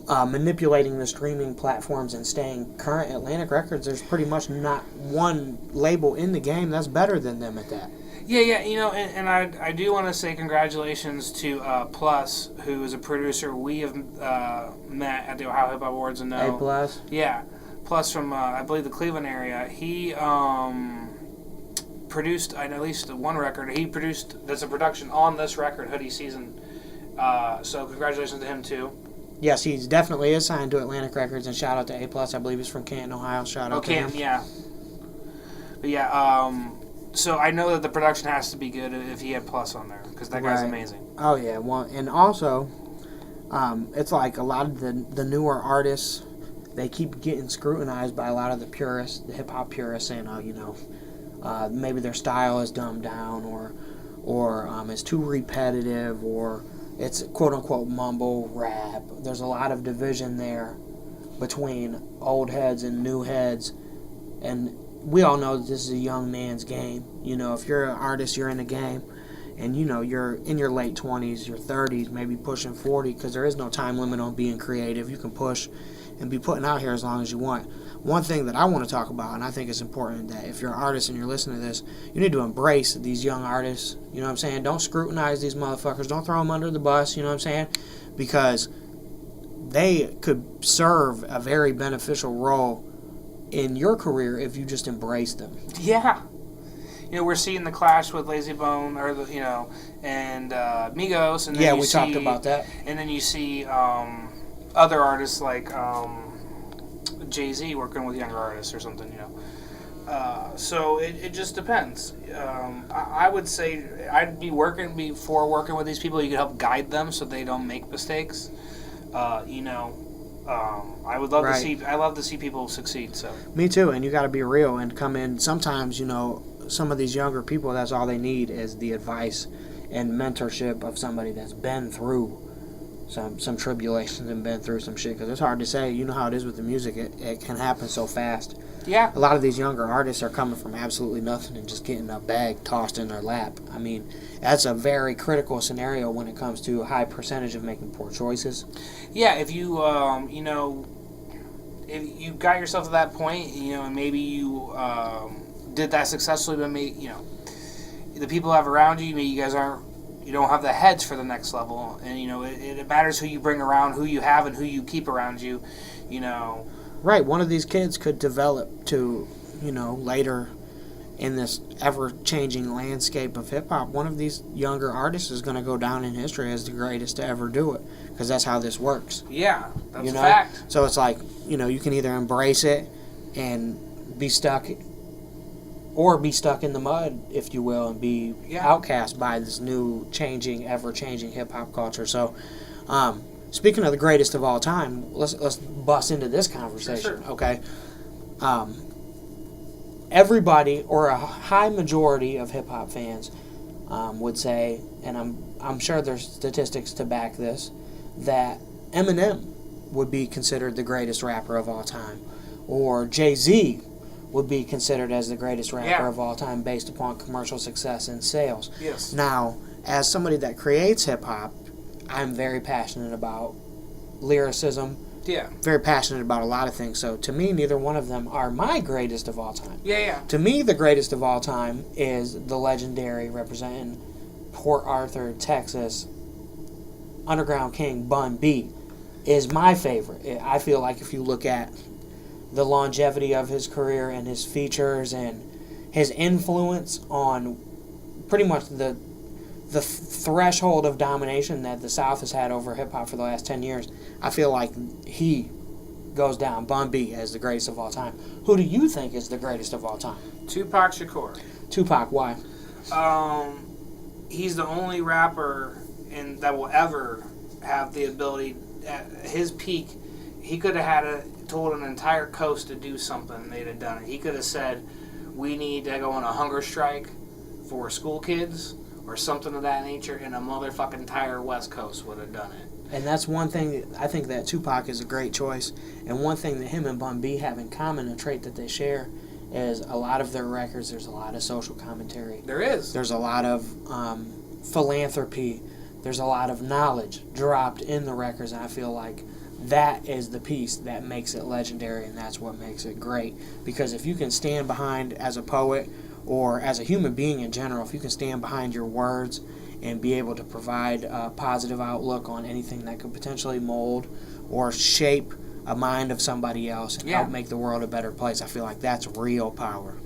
Speaker 1: manipulating the streaming platforms and staying current. Atlantic Records, there's pretty much not one label in the game that's better than them at that.
Speaker 2: Yeah, you know, and I do want to say congratulations to Plus, who is a producer we have met at the Ohio Hip Hop Awards and know.
Speaker 1: A Plus?
Speaker 2: Yeah. Plus from, I believe, the Cleveland area. He produced at least one record. He produced, that's a production on this record, Hoodie Season. So congratulations to him, too.
Speaker 1: Yes, he definitely is signed to Atlantic Records, and shout out to A Plus. I believe he's from Canton, Ohio. Shout out to him.
Speaker 2: Yeah. But yeah, so I know that the production has to be good if he had Plus on there, because that guy's amazing.
Speaker 1: Oh, yeah. Well, and also, it's like a lot of the newer artists, they keep getting scrutinized by a lot of the purists, the hip-hop purists, saying, maybe their style is dumbed down, or it's too repetitive, or it's quote-unquote mumble rap. There's a lot of division there between old heads and new heads, and we all know that this is a young man's game. You know, if you're an artist, you're in the game, and, you know, you're in your late 20s, your 30s, maybe pushing 40, because there is no time limit on being creative. You can push and be putting out here as long as you want. One thing that I want to talk about, and I think it's important, that if you're an artist and you're listening to this, you need to embrace these young artists. You know what I'm saying? Don't scrutinize these motherfuckers. Don't throw them under the bus, you know what I'm saying? Because they could serve a very beneficial role in your career if you just embrace them.
Speaker 2: Yeah. You know, we're seeing the clash with Lazy Bone, and Migos. And then
Speaker 1: we talked about that.
Speaker 2: And then you see other artists like Jay-Z working with younger artists or something, you know. So it just depends. I would say I'd be working with these people. You could help guide them so they don't make mistakes. You know, I would love to see. I love to see people succeed. So
Speaker 1: me too. And you got to be real and come in. Sometimes, you know, some of these younger people, that's all they need is the advice and mentorship of somebody that's been through some tribulations and been through some shit, because it's hard to say. You know how it is with the music. It can happen so fast.
Speaker 2: Yeah.
Speaker 1: A lot of these younger artists are coming from absolutely nothing and just getting a bag tossed in their lap. I mean, that's a very critical scenario when it comes to a high percentage of making poor choices.
Speaker 2: Yeah, if you, you know, if you got yourself to that point, you know, and maybe you did that successfully, but maybe, you know, the people you have around you, maybe you guys you don't have the heads for the next level, and, you know, it matters who you bring around, who you have, and who you keep around you, you know.
Speaker 1: Right, one of these kids could develop to, you know, later in this ever-changing landscape of hip-hop, one of these younger artists is going to go down in history as the greatest to ever do it, because that's how this works.
Speaker 2: Yeah, that's
Speaker 1: a
Speaker 2: fact.
Speaker 1: So it's like, you know, you can either embrace it and be stuck, or be stuck in the mud, if you will, and be outcast by this new changing, ever-changing hip-hop culture. So, speaking of the greatest of all time, let's bust into this conversation,
Speaker 2: sure.
Speaker 1: Okay? Everybody, or a high majority of hip-hop fans, would say, and I'm sure there's statistics to back this, that Eminem would be considered the greatest rapper of all time, or Jay-Z would be considered as the greatest rapper of all time based upon commercial success and sales.
Speaker 2: Yes.
Speaker 1: Now, as somebody that creates hip-hop, I'm very passionate about lyricism.
Speaker 2: Yeah.
Speaker 1: Very passionate about a lot of things. So to me, neither one of them are my greatest of all time.
Speaker 2: Yeah.
Speaker 1: To me, the greatest of all time is the legendary, representing Port Arthur, Texas, Underground King Bun B is my favorite. I feel like if you look at the longevity of his career and his features and his influence on pretty much the threshold of domination that the South has had over hip-hop for the last 10 years, I feel like he goes down, Bun B, as the greatest of all time. Who do you think is the greatest of all time?
Speaker 2: Tupac Shakur.
Speaker 1: Tupac, why?
Speaker 2: He's the only rapper that will ever have the ability, at his peak, he could have told an entire coast to do something and they'd have done it. He could have said, we need to go on a hunger strike for school kids or something of that nature, and a motherfucking entire West Coast would have done it.
Speaker 1: And that's one thing, I think that Tupac is a great choice. And one thing that him and Bun B have in common, a trait that they share, is a lot of their records, there's a lot of social commentary.
Speaker 2: There is.
Speaker 1: There's a lot of philanthropy. There's a lot of knowledge dropped in the records, and I feel like that is the piece that makes it legendary, and that's what makes it great. Because if you can stand behind, as a poet or as a human being in general, if you can stand behind your words and be able to provide a positive outlook on anything that could potentially mold or shape a mind of somebody else and help make the world a better place, I feel like that's real power.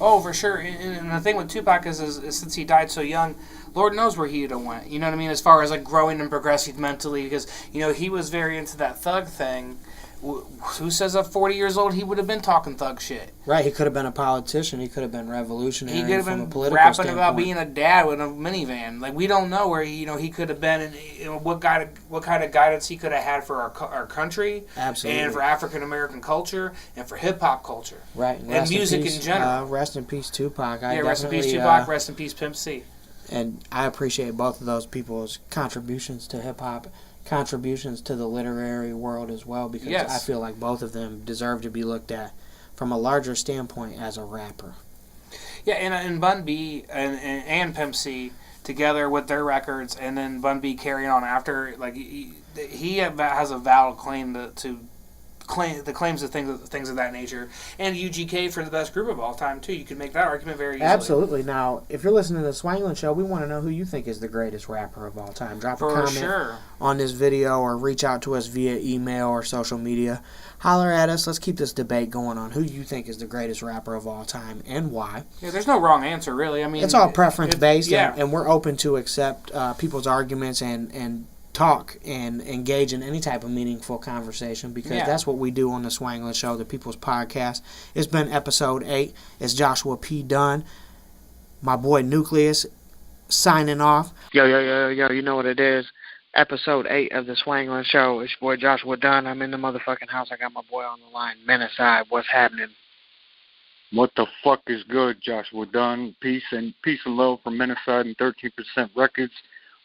Speaker 2: Oh, for sure. And the thing with Tupac is since he died so young, Lord knows where he'd have went. You know what I mean? As far as like growing and progressing mentally, because he was very into that thug thing. Who says at 40 years old he would have been talking thug shit?
Speaker 1: Right. He could have been a politician. He could have been revolutionary.
Speaker 2: He could have
Speaker 1: from
Speaker 2: been
Speaker 1: a political
Speaker 2: rapping
Speaker 1: standpoint.
Speaker 2: about being a dad with a minivan. Like, we don't know where he could have been, and what kind of guidance he could have had for our country,
Speaker 1: absolutely,
Speaker 2: and for African American culture, and for hip hop culture,
Speaker 1: right,
Speaker 2: and music in general.
Speaker 1: Rest in peace, Tupac.
Speaker 2: Rest in peace, Tupac. Rest in peace, Pimp C.
Speaker 1: And I appreciate both of those people's contributions to hip hop, contributions to the literary world as well, because I feel like both of them deserve to be looked at from a larger standpoint as a rapper.
Speaker 2: Yeah, and Bun B and Pimp C together with their records, and then Bun B carrying on after, like he has a valid claim to claims of things of that nature, and UGK for the best group of all time too. You can make that argument very easily.
Speaker 1: Absolutely. Now, if you're listening to the Swanglin Show, we want to know who you think is the greatest rapper of all time. Drop a comment on this video, or reach out to us via email or social media. Holler at us. Let's keep this debate going on who you think is the greatest rapper of all time and why.
Speaker 2: Yeah, there's no wrong answer, really. I mean,
Speaker 1: it's all preference based,
Speaker 2: yeah.
Speaker 1: and we're open to accept people's arguments and talk and engage in any type of meaningful conversation, because that's what we do on the Swanglin Show, the People's Podcast. It's been episode 8. It's Joshua P. Dunn, my boy Newkleus, signing off.
Speaker 3: Yo, you know what it is. Episode 8 of the Swanglin Show. It's your boy Joshua Dunn. I'm in the motherfucking house. I got my boy on the line, Menacide. What's happening?
Speaker 4: What the fuck is good, Joshua Dunn? Peace and love from Menacide and 13% Records,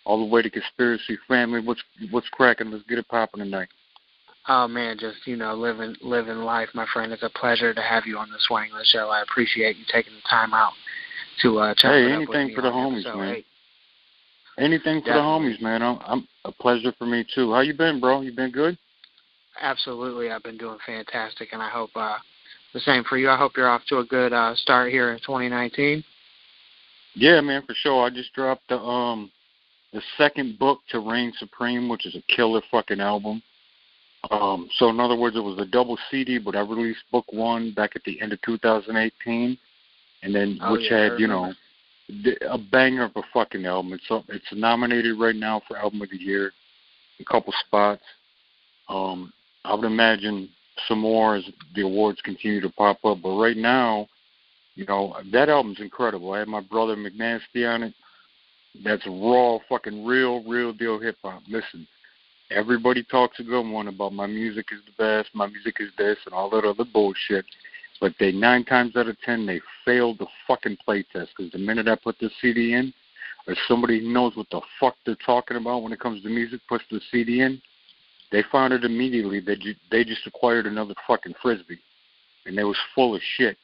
Speaker 4: all the way to Conspiracy Family. What's cracking? Let's get it popping tonight.
Speaker 3: Oh man, just living life, my friend. It's a pleasure to have you on the Swanglin Show. I appreciate you taking the time out to chat it up with me.
Speaker 4: Anything for the homies, man. Anything for the homies, man. I'm a pleasure for me too. How you been, bro? You been good?
Speaker 3: Absolutely, I've been doing fantastic, and I hope the same for you. I hope you're off to a good start here in 2019.
Speaker 4: Yeah, man, for sure. I just dropped the second book to Reign Supreme, which is a killer fucking album. So in other words, it was a double CD, but I released book 1 back at the end of 2018, and then had a banger of a fucking album. It's nominated right now for Album of the Year, a couple spots. I would imagine some more as the awards continue to pop up, but right now, that album's incredible. I had my brother Menacide on it. That's raw, fucking real deal hip hop. Listen, everybody talks a good one about my music is the best, my music is this, and all that other bullshit. But 9 times out of 10, they failed the fucking play test, because the minute I put the CD in, or somebody who knows what the fuck they're talking about when it comes to music puts the CD in, they found it immediately that they just acquired another fucking Frisbee, and they was full of shit.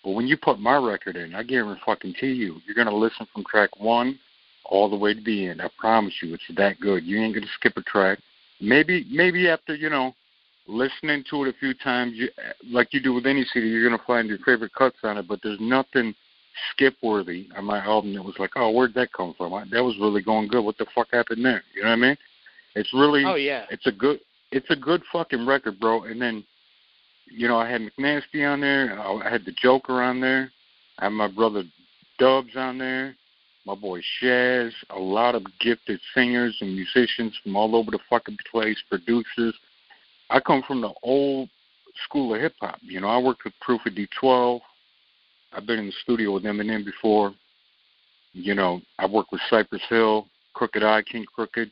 Speaker 4: But when you put my record in, I guarantee you, you're going to listen from track 1 all the way to the end. I promise you, it's that good. You ain't going to skip a track. Maybe after, listening to it a few times, like you do with any CD, you're going to find your favorite cuts on it, but there's nothing skip-worthy on my album that was like, oh, where'd that come from? That was really going good. What the fuck happened there? You know what I mean? It's really, it's a good fucking record, bro. And then, I had McNasty on there. I had the Joker on there. I had my brother Dubs on there. My boy Shaz, a lot of gifted singers and musicians from all over the fucking place, producers. I come from the old school of hip-hop. I worked with Proof of D12. I've been in the studio with Eminem before. I worked with Cypress Hill, Crooked I, King Crooked.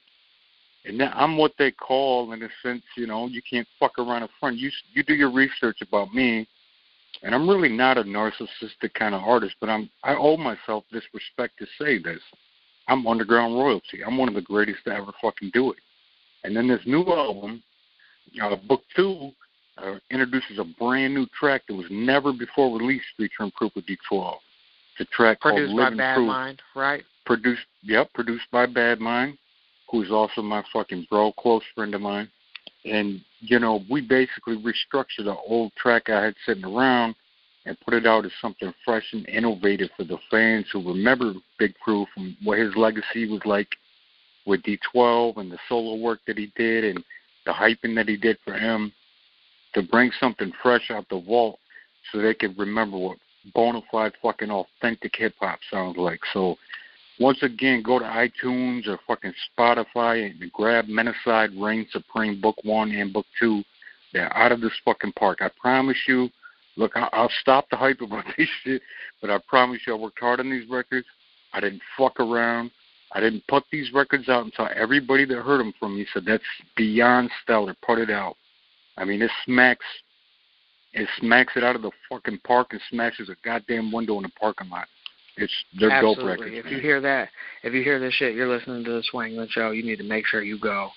Speaker 4: And I'm what they call, in a sense, you can't fuck around in front. You do your research about me, And I'm really not a narcissistic kind of artist, but I owe myself this respect to say this. I'm underground royalty. I'm one of the greatest to ever fucking do it. And then this new album, Book 2, introduces a brand new track that was never before released featuring Proof with D12. It's a track
Speaker 3: produced
Speaker 4: called Living
Speaker 3: by Bad
Speaker 4: Proof.
Speaker 3: Mind, right?
Speaker 4: Produced by Bad Mind, who's also my fucking bro, close friend of mine. And, we basically restructured the old track I had sitting around and put it out as something fresh and innovative for the fans who remember Big Proof and what his legacy was like with D12 and the solo work that he did and the hyping that he did for him, to bring something fresh out the vault so they could remember what bona fide fucking authentic hip-hop sounds like. So, once again, go to iTunes or fucking Spotify and grab Menacide, Reign Supreme, Book 1 and Book 2. They're out of this fucking park. I promise you. Look, I'll stop the hype about this shit, but I promise you I worked hard on these records. I didn't fuck around. I didn't put these records out until everybody that heard them from me said, that's beyond stellar. Put it out. I mean, it smacks it out of the fucking park and smashes a goddamn window in the parking lot. They're
Speaker 3: Absolutely.
Speaker 4: dope records.
Speaker 3: If you hear that, if you hear this shit, you're listening to the Swanglin Show, you need to make sure you go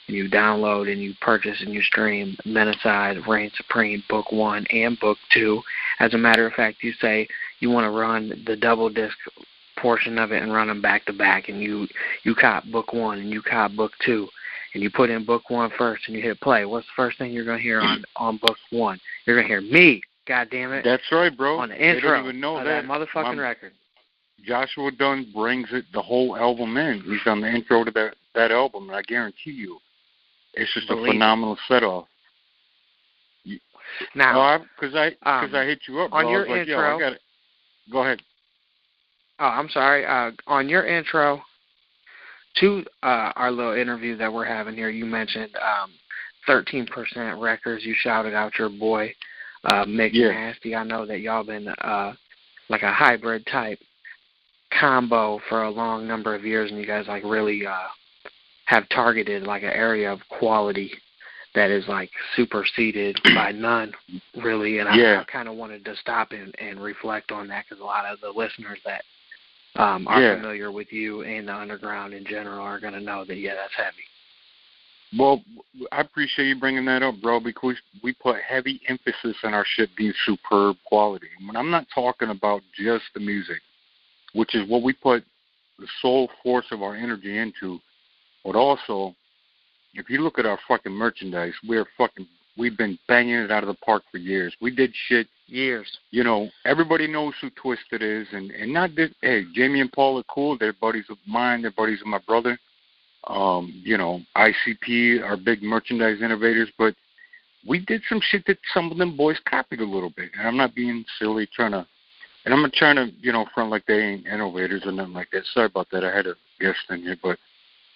Speaker 3: and you download and you purchase and you stream Menacide, Reign Supreme, Book 1 and Book 2. As a matter of fact, you say you want to run the double disc portion of it and run them back to back, and you cop Book 1 and you cop Book 2, and you put in Book 1 first and you hit play. What's the first thing you're going to hear on Book 1? You're going to hear me, God damn it.
Speaker 4: That's right, bro.
Speaker 3: On the intro
Speaker 4: they don't even know
Speaker 3: of that motherfucking record.
Speaker 4: Joshua Dunn brings the whole album in. He's on the intro to that album, and I guarantee you, it's just a phenomenal set-off.
Speaker 3: Now,
Speaker 4: because I hit you up, bro.
Speaker 3: On your
Speaker 4: like,
Speaker 3: intro,
Speaker 4: I got it. Go ahead.
Speaker 3: Oh, I'm sorry. On your intro to our little interview that we're having here, you mentioned 13% Records. You shouted out your boy, Mick Nasty. I know that y'all been like a hybrid type combo for a long number of years, and you guys like really have targeted like an area of quality that is like superseded by none, really. And I kind of wanted to stop and reflect on that, because a lot of the listeners that are familiar with you and the underground in general are going to know that, that's heavy.
Speaker 4: Well, I appreciate you bringing that up, bro, because we put heavy emphasis on our shit being superb quality. When I'm not talking about just the music, which is what we put the sole force of our energy into, but also, if you look at our fucking merchandise, we've been banging it out of the park for years. We did shit.
Speaker 3: Years.
Speaker 4: Everybody knows who Twisted is, and not this. Hey, Jamie and Paul are cool. They're buddies of mine. They're buddies of my brother. ICP are big merchandise innovators, but we did some shit that some of them boys copied a little bit. And I'm not being silly and I'm not trying to, front like they ain't innovators or nothing like that. Sorry about that. I had a guest in here, but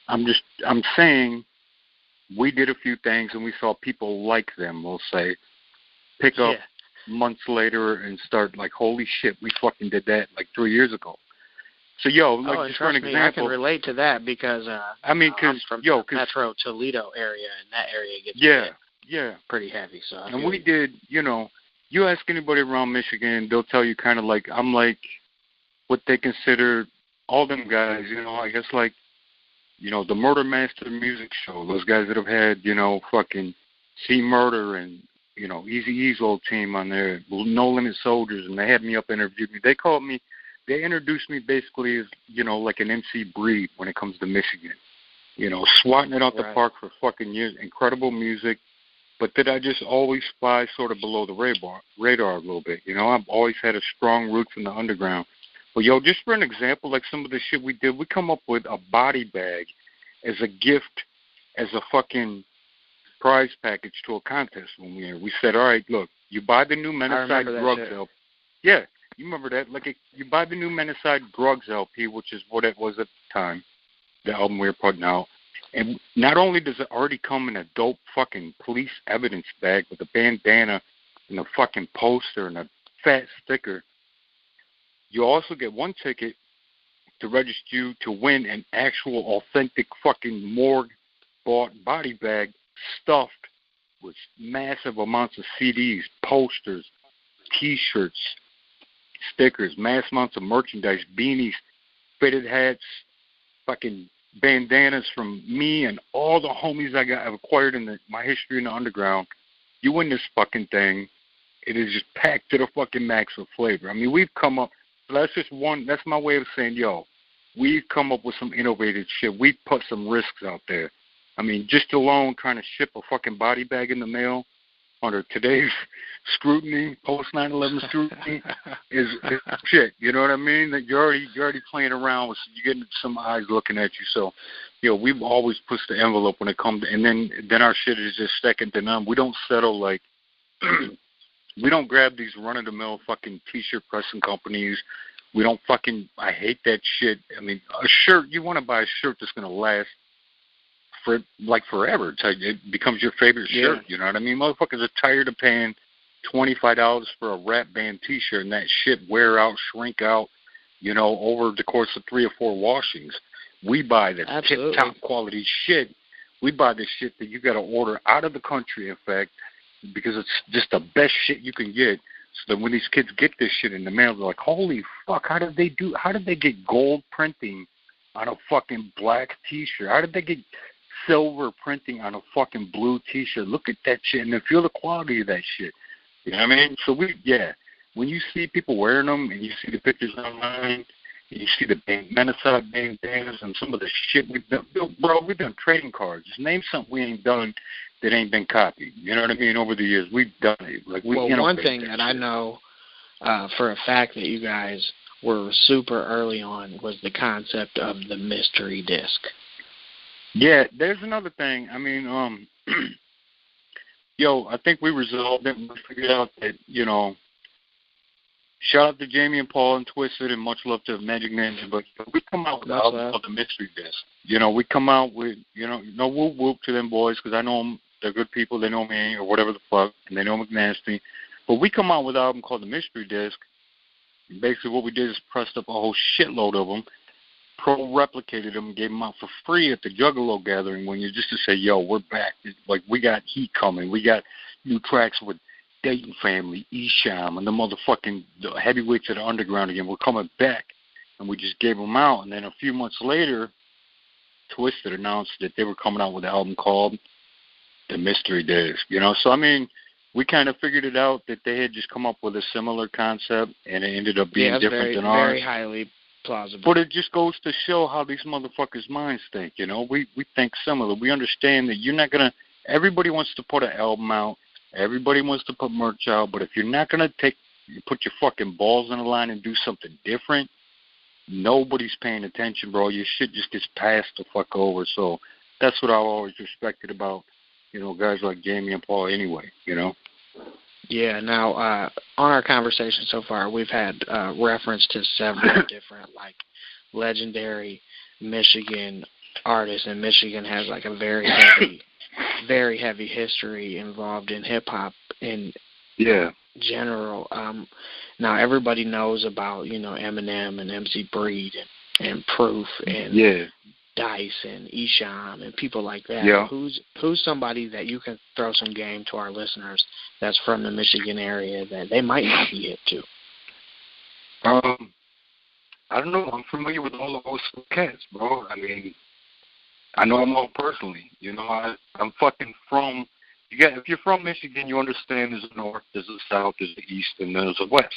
Speaker 4: I'm saying we did a few things and we saw people like them, we'll say, pick up months later and start like, holy shit, we fucking did that like 3 years ago. So, just for an example,
Speaker 3: I can relate to that because I'm from the Metro Toledo area, and that area gets pretty heavy. So
Speaker 4: we did, you ask anybody around Michigan, they'll tell you kind of like I'm like what they consider all them guys, I guess like, the Murder Master music show, those guys that have had, fucking C Murder and, Eazy-E's old team on there, No Limit Soldiers, and they had me up interviewed me. They introduced me basically as, like an MC Breed when it comes to Michigan. Swatting it out the park for fucking years. Incredible music. But did I just always fly sort of below the radar a little bit? I've always had a strong roots in the underground. But, just for an example, like some of the shit we did, we come up with a body bag as a gift, as a fucking prize package to a contest when we said, all right, look, you buy the new Menacide Drugs LP. Yeah. You remember that? Like, you buy the new Menacide Drugs LP, which is what it was at the time, the album we were putting out. And not only does it already come in a dope fucking police evidence bag with a bandana and a fucking poster and a fat sticker, you also get one ticket to register you to win an actual authentic fucking morgue-bought body bag stuffed with massive amounts of CDs, posters, T-shirts, stickers, mass amounts of merchandise, beanies, fitted hats, fucking bandanas from me and all the homies I've acquired in my history in the underground. You win this fucking thing. It is just packed to the fucking max with flavor. I mean, we've come up, so that's my way of saying, yo, we've come up with some innovative shit. We've put some risks out there. I mean, just alone trying to ship a fucking body bag in the mail under today's scrutiny, post 9/11 scrutiny, is shit. You know what I mean? That you're already playing around with. You're getting some eyes looking at you. So, you know, we've always pushed the envelope when it comes to, and then our shit is just second to none. We don't settle like. We don't grab these run-of-the-mill fucking T-shirt pressing companies. We don't fucking. I hate that shit. I mean, a shirt. You want to buy a shirt that's gonna last for like forever. It becomes your favorite shirt. You know what I mean? Motherfuckers are tired of paying $25 for a rap band T-shirt and that shit wear out, shrink out. You know, over the course of 3 or 4 washings. We buy the tip-top quality shit. We buy the shit that you got to order out of the country. In fact. Because it's just the best shit you can get. So that when these kids get this shit in the mail, they're like, holy fuck, how did they get gold printing on a fucking black T-shirt? How did they get silver printing on a fucking blue T-shirt? Look at that shit and then feel the quality of that shit. You know what I mean? So when you see people wearing them and you see the pictures online, and you see the Menacide bandanas and some of the shit we've done, bro, we've done trading cards. Just name something we ain't done that ain't been copied. You know what I mean? Over the years, we've done it. Like
Speaker 3: one thing that I know for a fact that you guys were super early on was the concept of the mystery disc.
Speaker 4: Yeah, there's another thing. I mean, I think we resolved it and we figured out that, you know, shout out to Jamie and Paul and Twisted and much love to Magic Ninja, but we come out with the album of the mystery disc. You know, we come out with, you know, no whoop whoop to them boys because I know them. They're good people. They know me or whatever the fuck, and they know McNasty. But we come out with an album called The Mystery Disc. Basically what we did is pressed up a whole shitload of them, pro-replicated them, gave them out for free at the Juggalo gathering when you just to say, yo, we're back. Like, we got heat coming. We got new tracks with Dayton Family, Esham, and the heavyweights of the underground again. We're coming back. And we just gave them out. And then a few months later, Twisted announced that they were coming out with an album called The Mystery Disc. You know, so I mean, we kind of figured it out that they had just come up with a similar concept, and it ended up being different than ours.
Speaker 3: Very highly plausible.
Speaker 4: But it just goes to show how these motherfuckers' minds think. You know, we think similar. We understand that you're not gonna. Everybody wants to put an album out. Everybody wants to put merch out. But if you're not gonna put your fucking balls on the line and do something different, nobody's paying attention, bro. Your shit just gets passed the fuck over. So that's what I've always respected about, you know, guys like Jamie and Paul anyway, you know?
Speaker 3: Yeah, now, on our conversation so far, we've had reference to several different, like, legendary Michigan artists, and Michigan has, like, a very heavy history involved in hip-hop in general. Now, everybody knows about, you know, Eminem and MC Breed and Proof and Dice and Esham and people like that.
Speaker 4: Yeah.
Speaker 3: Who's somebody that you can throw some game to our listeners that's from the Michigan area that they might not be hip to?
Speaker 4: I don't know. I'm familiar with all of those cats, bro. I mean, I know them all personally. You know, I'm fucking from. If you're from Michigan, you understand there's a north, there's a south, there's the east, and there's a west.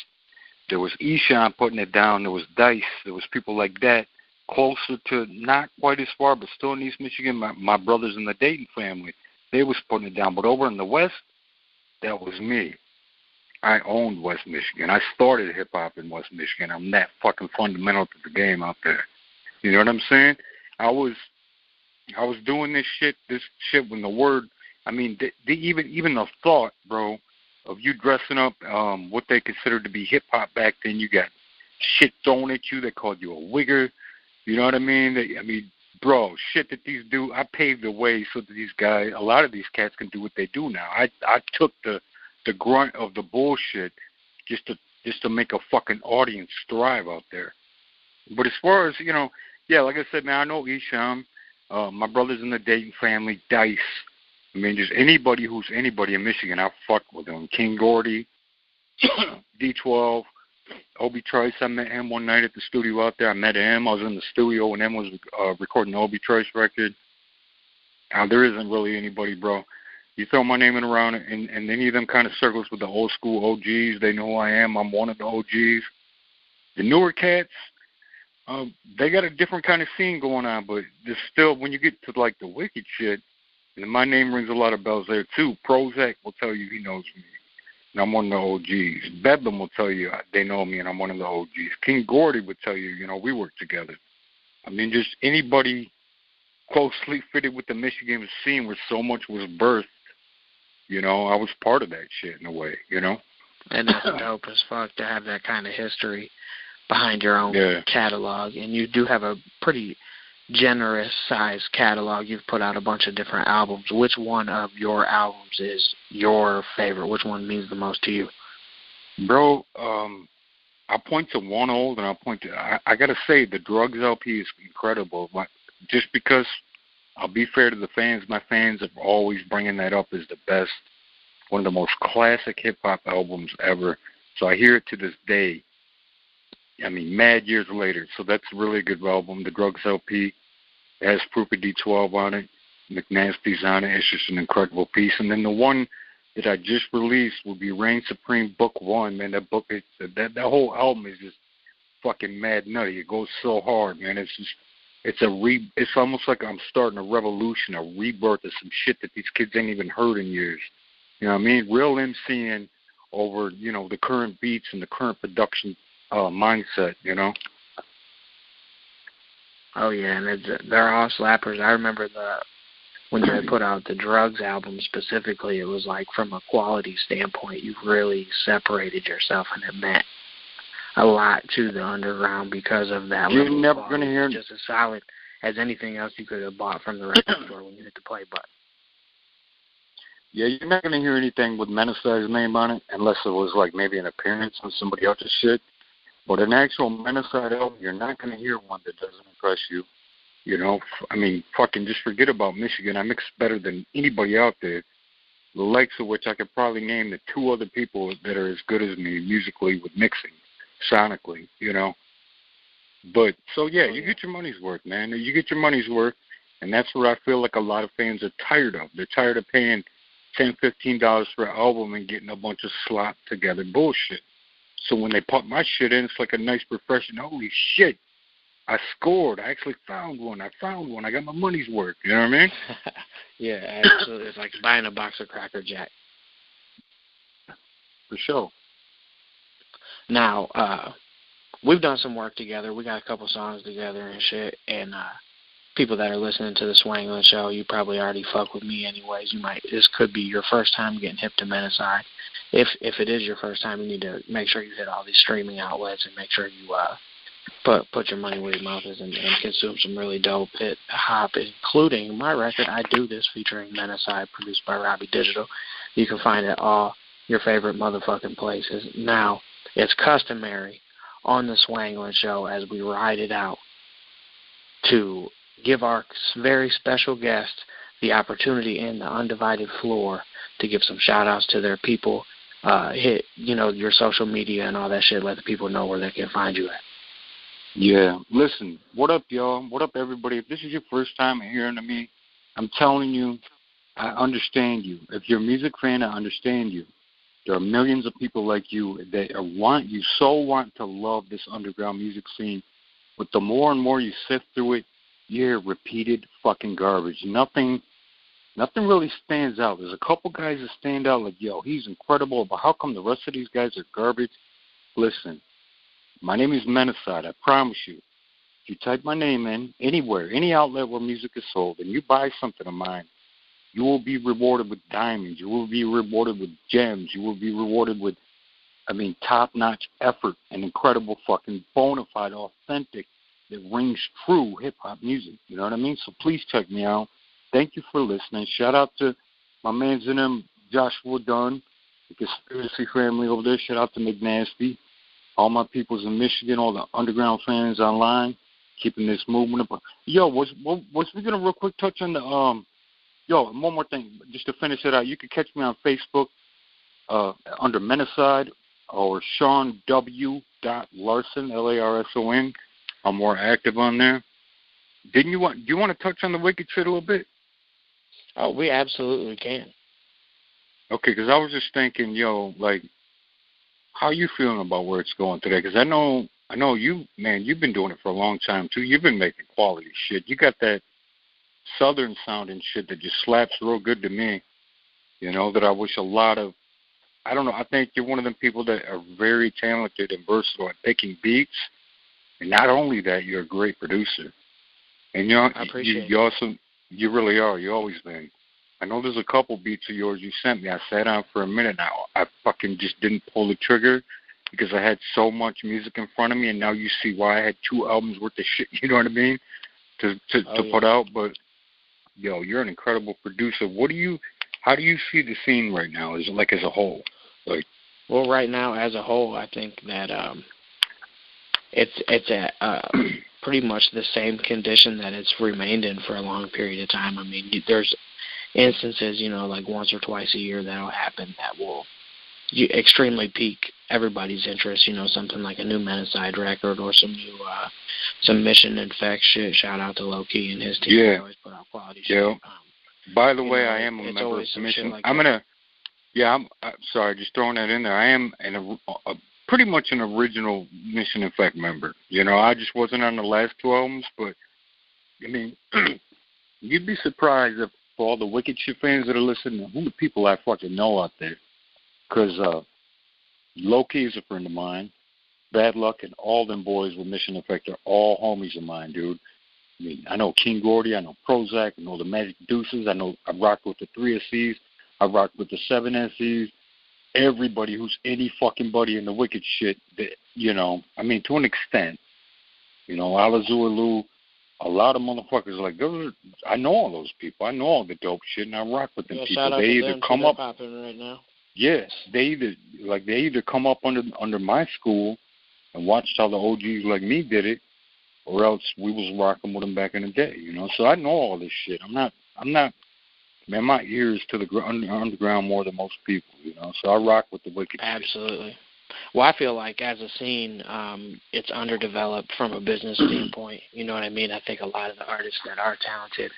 Speaker 4: There was Esham putting it down. There was Dice. There was people like that. Closer to, not quite as far, but still in East Michigan, my brothers in the Dayton family, they was putting it down. But over in the West, that was me. I owned West Michigan. I started hip-hop in West Michigan. I'm that fucking fundamental to the game out there. You know what I'm saying? I was doing this shit when the word, I mean, even the thought, bro, of you dressing up what they considered to be hip-hop back then, you got shit thrown at you. They called you a wigger. You know what I mean? Bro, shit that these do, I paved the way so that these guys, a lot of these cats can do what they do now. I took the grunt of the bullshit just to make a fucking audience thrive out there. But as far as, you know, yeah, like I said, man, I know Esham, my brothers in the Dayton family, Dice. I mean, just anybody who's anybody in Michigan, I fuck with them. King Gordy, D12, Obi Trice. I met him one night at the studio out there. I met him. I was in the studio when M was recording the Obi Trice record. Now, there isn't really anybody, bro. You throw my name in around in any of them kind of circles with the old school OGs, they know who I am. I'm one of the OGs. The newer cats, they got a different kind of scene going on, but there's still, when you get to, like, the wicked shit, and my name rings a lot of bells there, too. Prozac will tell you he knows me, and I'm one of the OGs. Bedlam will tell you they know me, and I'm one of the OGs. King Gordy would tell you, we work together. I mean, just anybody closely fitted with the Michigan scene where so much was birthed, I was part of that shit in a way,
Speaker 3: And that's dope as fuck to have that kind of history behind your own catalog. And you do have a pretty generous sized catalog. You've put out a bunch of different albums. Which one of your albums is your favorite? Which one means the most to you?
Speaker 4: Bro, I point to one old, and I got to say, the Drugs LP is incredible. Just because, I'll be fair to the fans, my fans are always bringing that up as the best, one of the most classic hip-hop albums ever. So I hear it to this day. I mean, mad years later. So that's a really good album. The Drugs LP has Proof of D12 on it. McNasty's on it. It's just an incredible piece. And then the one that I just released will be Reign Supreme Book 1. Man, that book, that whole album is just fucking mad nutty. It goes so hard, man. It's almost like I'm starting a revolution, a rebirth of some shit that these kids ain't even heard in years. You know what I mean? Real MCing over, the current beats and the current production mindset,
Speaker 3: Oh, yeah, and they're all slappers. I remember when they put out the Drugs album specifically, it was like from a quality standpoint, you've really separated yourself, and it meant a lot to the underground because of that.
Speaker 4: You're never going to hear
Speaker 3: just as solid as anything else you could have bought from the record store when you hit the play button.
Speaker 4: Yeah, you're not going to hear anything with Menicide's name on it unless it was like maybe an appearance on somebody else's shit. But an actual Menacide album, you're not going to hear one that doesn't impress you. I mean, fucking just forget about Michigan. I mix better than anybody out there, the likes of which I could probably name the two other people that are as good as me musically with mixing, sonically, But, so yeah, you get your money's worth, man. You get your money's worth, and that's what I feel like a lot of fans are tired of. They're tired of paying $10, $15 for an album and getting a bunch of slop together bullshit. So when they pump my shit in, it's like a nice refreshing, holy shit, I scored. I actually found one. I got my money's worth. You know what I mean?
Speaker 3: Yeah, absolutely. It's like buying a box of Cracker Jack.
Speaker 4: For sure.
Speaker 3: Now, we've done some work together. We got a couple songs together and shit. And people that are listening to the Swanglin Show, you probably already fuck with me anyways. This could be your first time getting hip to Menacide. If it is your first time, you need to make sure you hit all these streaming outlets and make sure you put your money where your mouth is and consume some really dope hip hop, including my record, I Do This, featuring Menacide, produced by Robbie Digital. You can find it all your favorite motherfucking places. Now, it's customary on the Swanglin Show as we ride it out to give our very special guest the opportunity in the undivided floor to give some shout-outs to their people, hit, your social media and all that shit, let the people know where they can find you at.
Speaker 4: Yeah. Listen, what up, y'all? What up, everybody? If this is your first time hearing of me, I'm telling you, I understand you. If you're a music fan, I understand you. There are millions of people like you that want to love this underground music scene. But the more and more you sift through it, you hear repeated fucking garbage. Nothing really stands out. There's a couple guys that stand out like, yo, he's incredible, but how come the rest of these guys are garbage? Listen, my name is Menacide. I promise you. If you type my name in anywhere, any outlet where music is sold, and you buy something of mine, you will be rewarded with diamonds. You will be rewarded with gems. You will be rewarded with, top-notch effort and incredible fucking bona fide, authentic, that rings true hip-hop music. You know what I mean? So please check me out. Thank you for listening. Shout out to my man's in them, Joshua Dunn, the Conspiracy family over there. Shout out to McNasty. All my peoples in Michigan, all the underground fans online, keeping this movement up. Yo, was we gonna real quick touch on the one more thing, just to finish it out. You can catch me on Facebook under Menacide. or Sean W. Larson, Larson. I'm more active on there. Do you want to touch on the wicked shit a little bit?
Speaker 3: Oh, we absolutely can.
Speaker 4: Okay, because I was just thinking, like, how you feeling about where it's going today? Because I know you, man, you've been doing it for a long time, too. You've been making quality shit. You got that southern sounding shit that just slaps real good to me, that I wish a lot of, I don't know, I think you're one of them people that are very talented and versatile at picking beats. And not only that, you're a great producer. And
Speaker 3: I appreciate
Speaker 4: you also, you really are. You always been. I know there's a couple beats of yours you sent me. I sat down for a minute now. I fucking just didn't pull the trigger because I had so much music in front of me, and now you see why I had 2 albums worth of shit, you know what I mean, to put out. But, you're an incredible producer. How do you see the scene right now, as a whole? Like,
Speaker 3: well, right now, as a whole, I think that it's at pretty much the same condition that it's remained in for a long period of time. I mean, there's instances, like once or twice a year that'll happen that will extremely pique everybody's interest, something like a new Menacide record or some new some Mission Infect shit. Shout out to Low-Key and his team. They always put out quality shit.
Speaker 4: By the way, I am a member of Mission. Like I'm sorry, just throwing that in there. I am pretty much an original Mission Infect member. I just wasn't on the last 2 albums, but I mean, you'd be surprised if, for all the wicked shit fans that are listening, who the people I fucking know out there. Because Low-Key is a friend of mine. Bad Luck and all them boys with Mission Effect are all homies of mine, dude. I mean, I know King Gordy, I know Prozac, I know the Magic Deuces, I rocked with the 3SCs, I rocked with the 7SCs. Everybody who's any fucking buddy in the wicked shit, that, I mean, to an extent, Alazulu, a lot of motherfuckers like those. I know all those people. I know all the dope shit, and I rock with them people. They either come up
Speaker 3: right now.
Speaker 4: Yes, they either come up under my school and watched how the OGs like me did it, or else we was rocking with them back in the day. So I know all this shit. I'm not. Man, my ears to the underground more than most people. So I rock with the wicked.
Speaker 3: Absolutely. Shit. Well, I feel like as a scene, it's underdeveloped from a business standpoint. You know what I mean? I think a lot of the artists that are talented,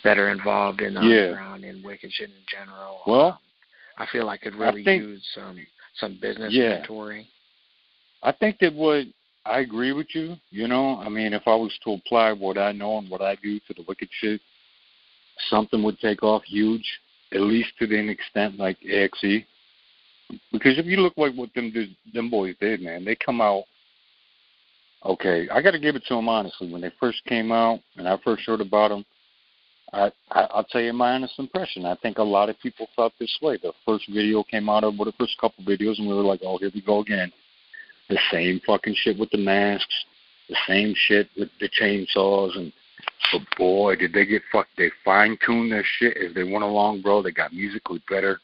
Speaker 3: that are involved in the underground and wicked shit in general,
Speaker 4: well,
Speaker 3: I feel like could really use some business mentoring.
Speaker 4: I think that I agree with you. I mean, if I was to apply what I know and what I do to the wicked shit, something would take off huge, at least to an extent like AXE. Because if you look like what them boys did, man, they come out. Okay, I got to give it to them honestly. When they first came out and I first heard about them, I'll tell you my honest impression. I think a lot of people felt this way. The first video came out of, the first couple videos, and we were like, oh, here we go again. The same fucking shit with the masks, the same shit with the chainsaws, but boy, did they get fucked. They fine-tuned their shit as they went along, bro. They got musically better.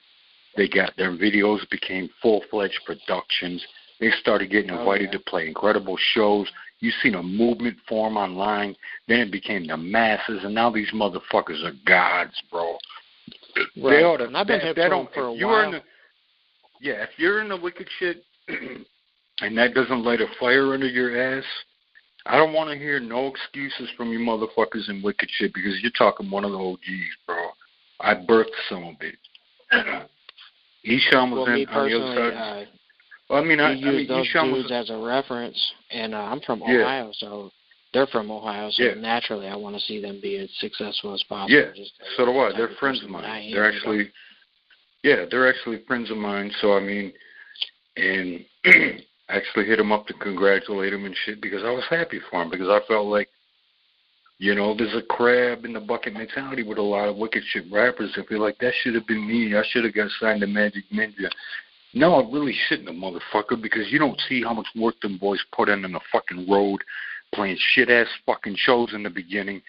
Speaker 4: They got their videos became full-fledged productions. They started getting invited to play incredible shows. You seen a movement form online. Then it became the masses, and now these motherfuckers are gods, bro.
Speaker 3: Right. And I've been hip to them for a while.
Speaker 4: If you're in the wicked shit and that doesn't light a fire under your ass, I don't want to hear no excuses from you motherfuckers in wicked shit because you're talking one of the OGs, bro. I birthed some of it. Esham was on the other side.
Speaker 3: You use those dudes as a reference, and I'm from Ohio, so they're from Ohio, so naturally I want to see them be as successful as possible.
Speaker 4: Yeah, so do I. They're friends of mine. They're actually friends of mine, so I mean, and I actually hit them up to congratulate them and shit because I was happy for them because I felt like, there's a crab in the bucket mentality with a lot of wicked shit rappers. I feel like that should have been me. I should have got signed to Magic Ninja. No, I really shouldn't have, motherfucker, because you don't see how much work them boys put in the fucking road, playing shit-ass fucking shows in the beginning,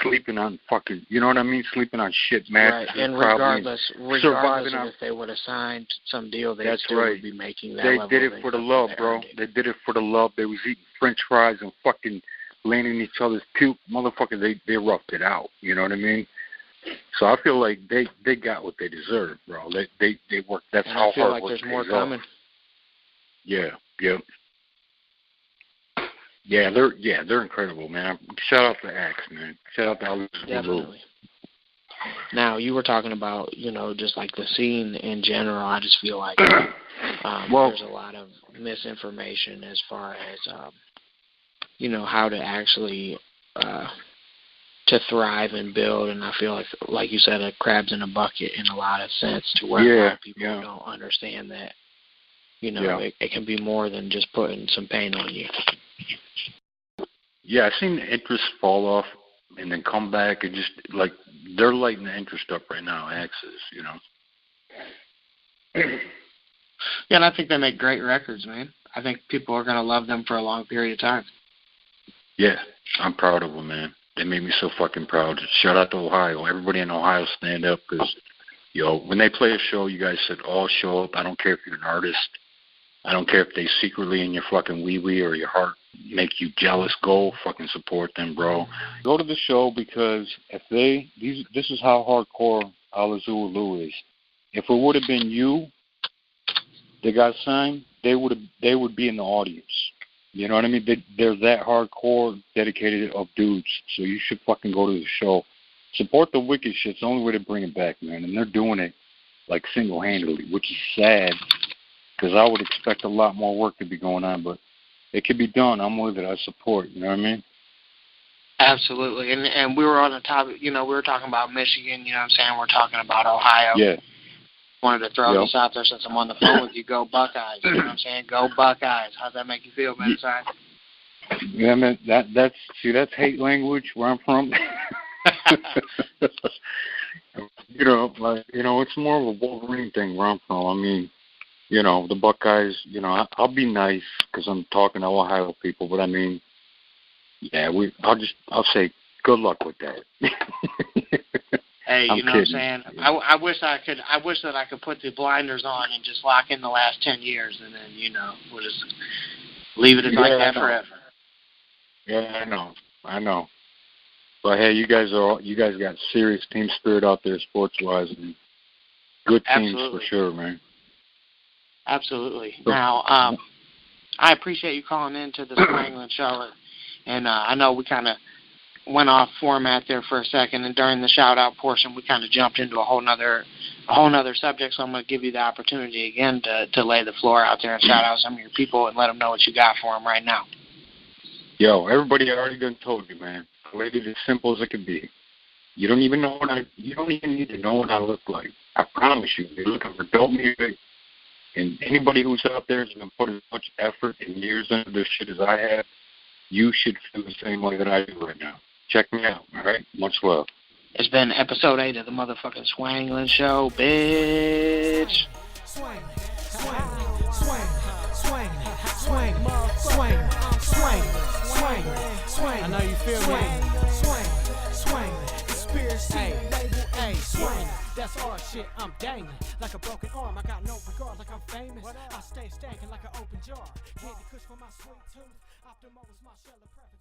Speaker 4: sleeping on fucking, you know what I mean, sleeping on shit mattresses.
Speaker 3: Right, and regardless of if they would have signed some deal, they still would be making that level.
Speaker 4: They did it for the love, bro. They did it for the love. They was eating French fries and fucking laying in each other's puke. Motherfucker, they roughed it out, you know what I mean? So I feel like they got what they deserve, bro. They worked. That's how hard work pays off.
Speaker 3: I feel like there's more coming.
Speaker 4: Yeah, yep. Yeah, they're incredible, man. Shout out to Axe, man. Shout out to Alex.
Speaker 3: Definitely. Now, you were talking about, just like the scene in general. I just feel like there's a lot of misinformation as far as, how to actually to thrive and build. And I feel like you said, a crab's in a bucket in a lot of sense, to where a lot of people don't understand that, it can be more than just putting some paint on you.
Speaker 4: Yeah, I've seen the interest fall off and then come back and just, like, they're lighting the interest up right now, Axis,
Speaker 3: Yeah, and I think they make great records, man. I think people are going to love them for a long period of time.
Speaker 4: Yeah, I'm proud of them, man. They made me so fucking proud. Shout out to Ohio. Everybody in Ohio stand up because, when they play a show, you guys should all show up. I don't care if you're an artist. I don't care if they secretly in your fucking wee-wee or your heart make you jealous. Go fucking support them, bro. Go to the show because this is how hardcore Alazulu is. If it would have been you that got signed, they would be in the audience. You know what I mean? They're that hardcore, dedicated of dudes. So you should fucking go to the show. Support the wicked shit. It's the only way to bring it back, man. And they're doing it like single-handedly, which is sad. Because I would expect a lot more work to be going on, but it could be done. I'm with it. I support. You know what I mean?
Speaker 3: Absolutely. And we were on the topic, we were talking about Michigan, you know what I'm saying? We're talking about Ohio.
Speaker 4: Yeah.
Speaker 3: Wanted to throw this out there since I'm on the phone with you. Go Buckeyes. You know what I'm saying? Go Buckeyes. How's that make you feel, Menacide?
Speaker 4: Yeah, man. That's hate language where I'm from. It's more of a Wolverine thing where I'm from. I mean, the Buckeyes, I'll be nice because I'm talking to Ohio people, but I mean, yeah, I'll say good luck with that.
Speaker 3: Hey, you know
Speaker 4: kidding.
Speaker 3: What I'm saying? I wish that I could put the blinders on and just lock in the last 10 years and then, we'll just leave it like that forever.
Speaker 4: Yeah, I know. But hey, you guys got serious team spirit out there sports-wise, and good teams for sure, man.
Speaker 3: Absolutely. Now, I appreciate you calling in to the Swanglin Show, and I know we kind of went off format there for a second, and during the shout-out portion, we kind of jumped into a whole nother subject, so I'm going to give you the opportunity again to lay the floor out there and shout out some of your people and let them know what you got for them right now.
Speaker 4: Yo, everybody already done told you, man. I made it as simple as it could be. You don't even need to know what I look like. I promise you. You're looking for dope music. And anybody who's out there is going to put as much effort and years into this shit as I have, you should feel the same way that I do right now. Check me out, all right? Much love.
Speaker 3: It's been episode 8 of the motherfucking Swanglin Show, bitch.
Speaker 5: Swang. I know you feel me. Swang. Conspiracy. Hey, swang. That's our shit. I'm dangling like a broken arm. I got no regard like I'm famous. I stay stankin' like an open jar. Candy kush for my sweet tooth. Optimo is my shell of preference.